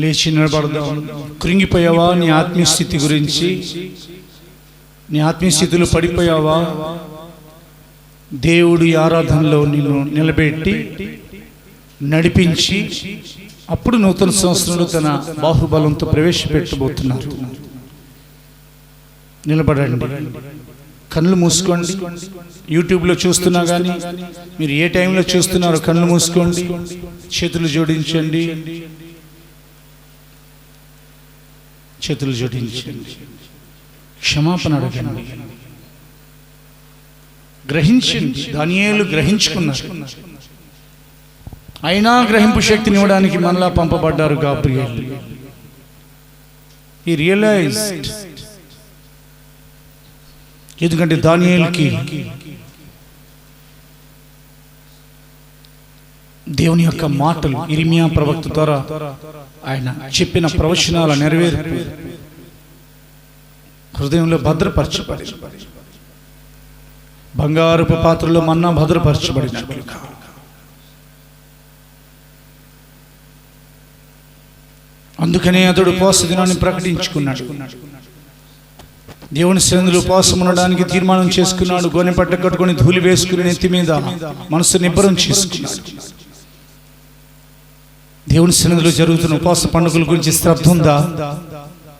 లేచి నిలబడదాం. కృంగిపోయావా? నీ ఆత్మీయ స్థితి గురించి, నీ ఆత్మీయ స్థితిలో పడిపోయావా? దేవుడి ఆరాధనలో నిన్ను నిలబెట్టి నడిపించి అప్పుడు నూతన సంవత్సరంలో తన బాహుబలంతో ప్రవేశపెట్టబోతున్నారు. నిలబడండి, కళ్ళు మూసుకోండి. యూట్యూబ్లో చూస్తున్నా కానీ మీరు ఏ టైంలో చూస్తున్నారో కళ్ళు మూసుకోండి, చేతులు జోడించండి, చేతులు జోడించండి. క్షమాపణ అడగండి, గ్రహించండి. దానియేలు గ్రహించుకున్నారు, అయినా గ్రహింపు శక్తిని ఇవ్వడానికి మనలా పంపబడ్డారు గాబ్రియేల్. హి రియలైజ్డ్. ఎందుకంటే దానియేలుకి దేవుని యొక్క మాటలు ఇర్మియా ప్రవక్త ద్వారా ఆయన చెప్పిన ప్రవచనాల నెరవేర్పు హృదయంలో భద్రపరచబడి, బంగారపు పాత్రలో మన్నా భద్రపరచబడినట్లుగా అందుకనే అతడు ఉపవాస దినాన్ని ప్రకటించుకున్నాడు. దేవుని సన్నిధిలో ఉపవాసం ఉండడానికి తీర్మానం చేసుకున్నాడు. గోనె పట్ట కట్టుకొని ధూళి వేసుకుని నెత్తి మీద మనసు నిబ్బరం చేసుకున్నాడు. దేవుని సన్నిధిలో జరుగుతున్న ఉపవాస పండుగల గురించి శ్రద్ధ ఉందా?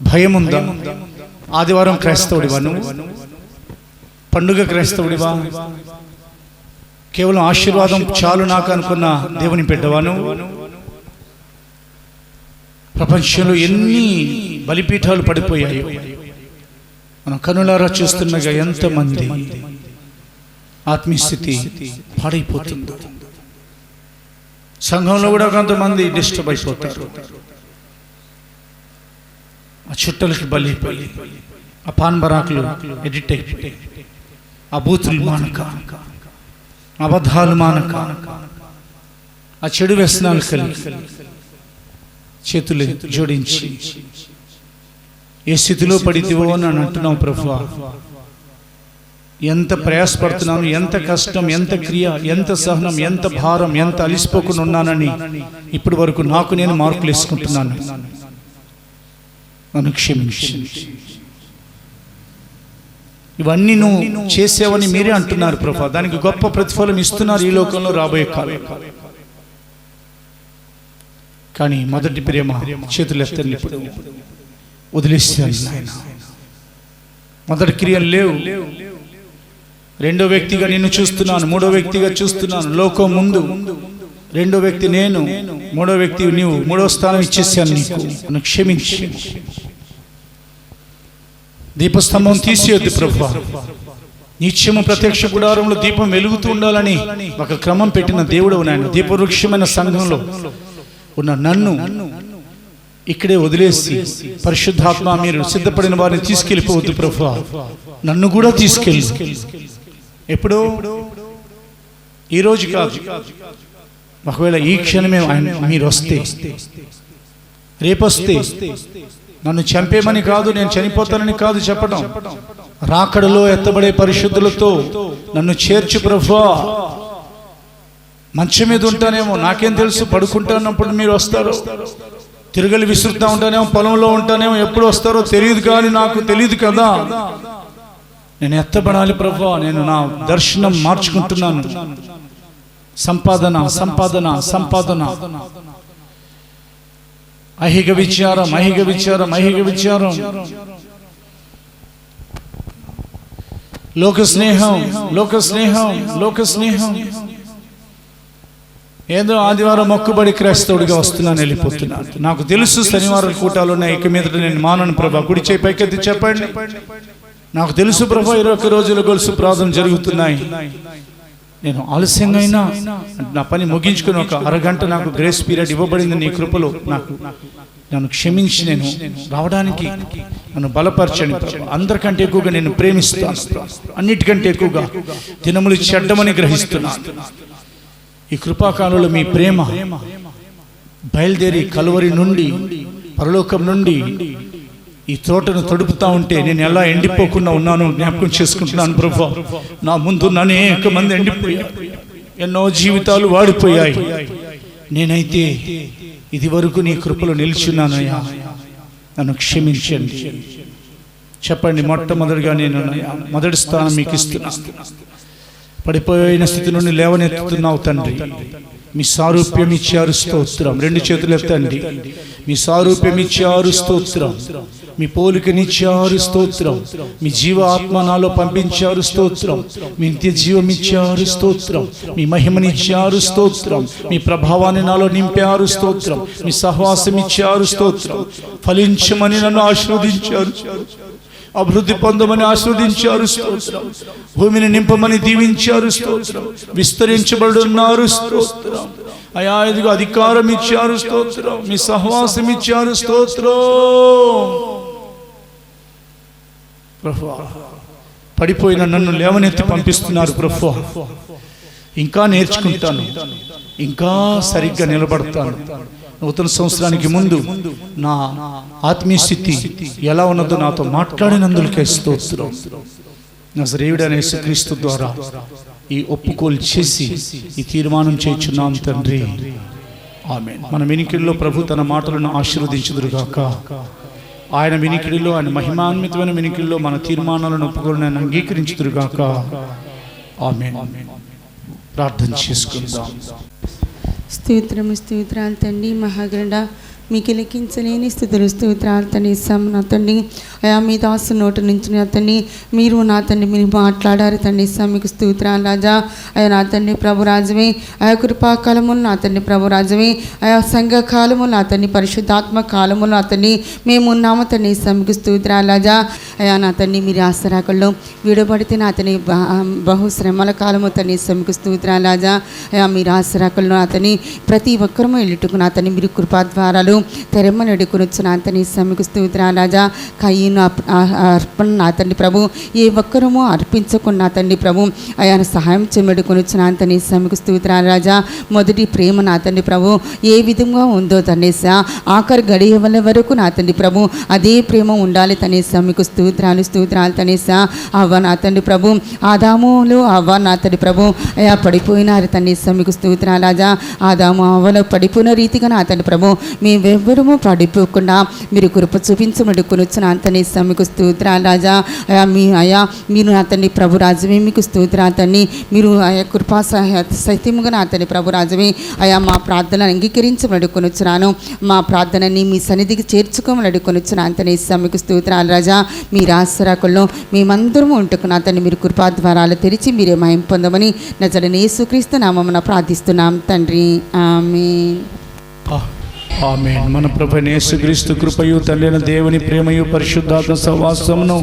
భయం ఉందా? ఆదివారం క్రైస్తవుడివా? నువ్వు పండుగ క్రైస్తవుడివా? కేవలం ఆశీర్వాదం చాలు నాకు అనుకున్న దేవుని బిడ్డవా నువ్వు? ప్రపంచంలో ఎన్ని బలిపీఠాలు పడిపోయాయో మనం కనులారా చూస్తుండగా ఎంతమంది ఆత్మీయ స్థితి పాడైపోతుందో. సంఘంలో కూడా కొంతమంది డిస్టర్బ్ అయిపోతారు. ఆ చుట్టలకి బలైపోయి ఆ పాన్ బరాకులు ఎడిట్ అయిపోయి, ఆ బూతులు మానక, అబద్ధాలు మానక, ఆ చెడు వ్యసనాలు కలిగి చేతులు జోడించి ఏ స్థితిలో పడితివో అని అంటున్నావు ప్రభువా. ఎంత ప్రయాసపడుతున్నాను, ఎంత కష్టం, ఎంత క్రియ, ఎంత సహనం, ఎంత భారం, ఎంత అలిసిపోకుండా ఉన్నానని ఇప్పటి వరకు నాకు నేను మార్కులు వేసుకుంటున్నాను. నన్ను క్షమించు. ఇవన్నీ నువ్వు చేసావని మీరే అంటున్నారు ప్రభువా. దానికి గొప్ప ప్రతిఫలం ఇస్తున్నారు ఈ లోకంలో రాబోయే కాలం. కానీ మొదటి ప్రేమ చేతులు ఎత్తండి, వదిలేస్తాను నాయన. మొదటి క్రియలు లేవు. రెండో వ్యక్తిగా నిన్ను చూస్తున్నాను, మూడో వ్యక్తిగా చూస్తున్నాను. లోకం ముందు రెండో వ్యక్తి నేను, మూడో వ్యక్తి నీవు. మూడో స్థానం ఇచ్చేసాను నీకు. నన్ను క్షమించి. దీపస్తంభం తీసేయొద్దు ప్రభువా. నిత్యము ప్రత్యక్ష గుడారంలో దీపం వెలుగుతూ ఉండాలని ఒక క్రమం పెట్టిన దేవుడవు నాయన. దీపవృక్షమైన సంఘంలో ఉన్న నన్ను ఇక్కడే వదిలేసి పరిశుద్ధాత్మ మీరు సిద్ధపడిన వారిని తీసుకెళ్ళిపోవద్దు ప్రభువా. నన్ను కూడా తీసుకెళ్ళి. ఎప్పుడో ఈరోజు కాదు, ఒకవేళ ఈ క్షణమే మీరు వస్తే, రేపొస్తే, నన్ను చంపేమని కాదు, నేను చనిపోతానని కాదు చెప్పడం, రాకడలో ఎత్తబడే పరిశుద్ధులతో నన్ను చేర్చు ప్రభువా. మంచం మీద ఉంటానేమో, నాకేం తెలుసు, పడుకుంటానప్పుడు మీరు వస్తారో, తిరగలి విసురుతా ఉంటానేమో, పొలంలో ఉంటానేమో, ఎప్పుడు వస్తారో తెలియదు. కానీ నాకు తెలియదు కదా, నేను ఎత్తబడాలి ప్రభువా. నేను నా దర్శనం మార్చుకుంటున్నాను. సంపాదన, సంపాదన, సంపాదన, ఐహిక విచారం, ఐహిక విచారం, ఐహిక విచారం, లోక స్నేహం, లోక స్నేహం, లోక స్నేహం. ఏదో ఆదివారం మొక్కుబడి క్రైస్తవుడిగా వస్తున్నాను, వెళ్ళిపోతున్నాను. నాకు తెలుసు శనివారం కూటాలు ఉన్నాయి, ఇక మీద నేను మానను ప్రభా. కుడి చేయి పైకెత్తి చెప్పండి. నాకు తెలుసు ప్రభా 21 రోజుల గొలుసు ప్రార్థన జరుగుతున్నాయి. నేను ఆలస్యంగా అయినా నా పని ముగించుకుని ఒక అరగంట నాకు గ్రేస్ పీరియడ్ ఇవ్వబడింది నీ కృపలో. నన్ను క్షమించి నేను రావడానికి నన్ను బలపరచండి ప్రభా. అందరికంటే ఎక్కువగా నేను ప్రేమిస్తాను, అన్నిటికంటే ఎక్కువగా దినములు చెడ్డమని గ్రహిస్తున్నాను. ఈ కృపాకాలంలో మీ ప్రేమ బయలుదేరి కలువరి నుండి, పరలోకం నుండి ఈ తోటను తడుపుతా ఉంటే నేను ఎలా ఎండిపోకుండా ఉన్నాను జ్ఞాపకం చేసుకుంటున్నాను ప్రభువా. నా ముందు అనేక మంది ఎండిపోయారు, ఎన్నో జీవితాలు వాడిపోయాయి. నేనైతే ఇది వరకు నీ కృపలో నిలిచున్నానయ్యా, నన్ను క్షమించండి. చెప్పండి. మొట్టమొదటిగా నేను మొదటి స్థానం మీకు ఇస్తున్నాను. పడిపోయిన స్థితి నుండి లేవనెత్తుతున్నావు తండ్రి. మీ సారూప్యం ఇచ్చారు, స్తోత్రం. 2 చేతులు ఎత్తండి. మీ సారూప్యం ఇచ్చారు, స్తోత్రం. మీ పోలికనిచ్చారు, స్తోత్రం. మీ జీవ ఆత్మ నాలో పంపించారు, స్తోత్రం. మీ నిత్య జీవం ఇచ్చారు, స్తోత్రం. మీ మహిమనిచ్చారు, స్తోత్రం. మీ ప్రభావాన్ని నాలో నింపారు, స్తోత్రం. మీ సహవాసం ఇచ్చారు, స్తోత్రం. ఫలించమని నన్ను ఆశీర్వదించారు, అభివృద్ధి పొందమని ఆస్వాదించారు, స్తోత్రం. భూమిని నింపమని దీవించారు, స్తోత్రం. విస్తరించబడున్నారు, స్తోత్రం. అయా ఇదిగో అధికారం ఇచ్చారు, స్తోత్రం. మీ సహవాసం ఇచ్చారు, స్తోత్రం. ప్రభువా, పడిపోయిన నన్ను లేవనెత్తి పంపిస్తున్నారు ప్రభువా. ఇంకా నేర్చుకుంటాను, ఇంకా సరిగ్గా నిలబడతాను. నూతన సంవత్సరానికి ముందు నా ఆత్మీయ స్థితి ఎలా ఉన్నదో నాతో మాట్లాడినందుకే స్తోత్రం. నజరేయుడైన యేసుక్రీస్తు ద్వారా ఈ ఒప్పుకోలు చేసి ఈ తీర్మానం చేయుచున్నాం తండ్రి, ఆమేన్. మన వినికిడిలో ప్రభు తన మాటలను ఆశీర్వదించుదురుగాక. ఆయన వినికిడిలో, ఆయన మహిమాన్వితమైన వినికిడిలో మన తీర్మానాలను ఒప్పుకొని ఆయన అంగీకరించుదురుగాక. ఆమేన్. ప్రార్థన చేసుకుందాం. స్తోత్రము, స్తోత్రాలు తండ్రి. మహాగరుడ, మీకు లెక్కించలేని స్థుతులు, స్తోత్రాలు తండ్రి. నా తండ్రి, అయా మీ దాసు నోటి నుంచి నా తండ్రి మీరు నా తండ్రి మీరు మాట్లాడారు తండ్రి. మీకు స్తోత్రాలు రాజా. అయా నా తండ్రి ప్రభు రాజమే, ఆయా కృపాకాలములు నా తండ్రి ప్రభు రాజమే, ఆయా సంఘ కాలము నా తండ్రి పరిశుద్ధాత్మ కాలములు నా తండ్రి మేము ఉన్నాము తండ్రి. మీకు స్తోత్రాలు రాజా. అయా నా తండ్రి మీరు ఆసరాకుల్లో విడబడితే నా తండ్రి బహుశ్రమల కాలము తండ్రి. మీకు స్తోత్రాలు రాజా. అయా మీరు ఆసరాకుల్లో నా తండ్రి ప్రతి ఒక్కరము వెళ్ళుటకు నా తండ్రి మీరు కృపా ద్వారాలు తెరమ నడుకునొచ్చు నా తండ్రి సమకు స్తోత్రాలు రాజా. కయ్యను అర్పణ నా తండ్రి ప్రభు ఏ ఒక్కరము అర్పించకుండా నా తండ్రి ప్రభు అయా సహాయం చెమెడుకొనొచ్చు నా తండ్రి సమకు స్తోత్రాలు రాజా. మొదటి ప్రేమ నా తండ్రి ప్రభు ఏ విధంగా ఉందో తండ్రిసా ఆఖరి గడియ వరకు నా తండ్రి ప్రభు అదే ప్రేమ ఉండాలి తండ్రిసా. మీకు స్తోత్రాలు తండ్రిసా. అవ్వ నా తండ్రి ప్రభు ఆదాములు అవ్వ నా తండ్రి ప్రభు అయా పడిపోయినారు తండ్రిసా. మీకు స్తోత్రాలు రాజా. ఆదాము అవ్వలో పడిపోయిన రీతిగా నా తండ్రి ప్రభు మేమెవ్వరము పడిపోకుండా మీరు కృప చూపించమడుకొనొచ్చు నా తండ్రిసా. మీకు స్తోత్రాలు రాజా. అయా మీరు నా తండ్రి ప్రభు రాజువే మీకు స్తోత్రాలు తండ్రి. మీరు ఆయా కృపా సహితముగా నా తండ్రి ప్రభు రాజువే అయా మా ప్రార్థనలు అంగీకరించమడుకొనొచ్చున్నాను. మా ప్రార్థనని మీ సన్నిధికి చేర్చుకోమడుకొనొచ్చు నా తండ్రిసా. మీకు స్తోత్రాలు రాజా. మీ రాసరాకుల్లో మేమందరము ఉంటుకు నా తండ్రి మీరు కృపా ద్వారాలు తెరిచి మీరే మహిమ పొందమని నజరేయుడైన యేసుక్రీస్తు నామమున ప్రార్థిస్తున్నాం తండ్రి. ఆమేన్. ఆమేన్. మన ప్రభువైన యేసుక్రీస్తు కృపయు తండ్రైన దేవుని ప్రేమయు పరిశుద్ధాత్మ సహవాసమును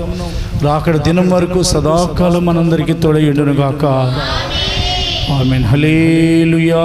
రాకడ దినం వరకు సదాకాలం మనందరికీ తోడయుండును గాక. ఆమేన్. హల్లెలూయా.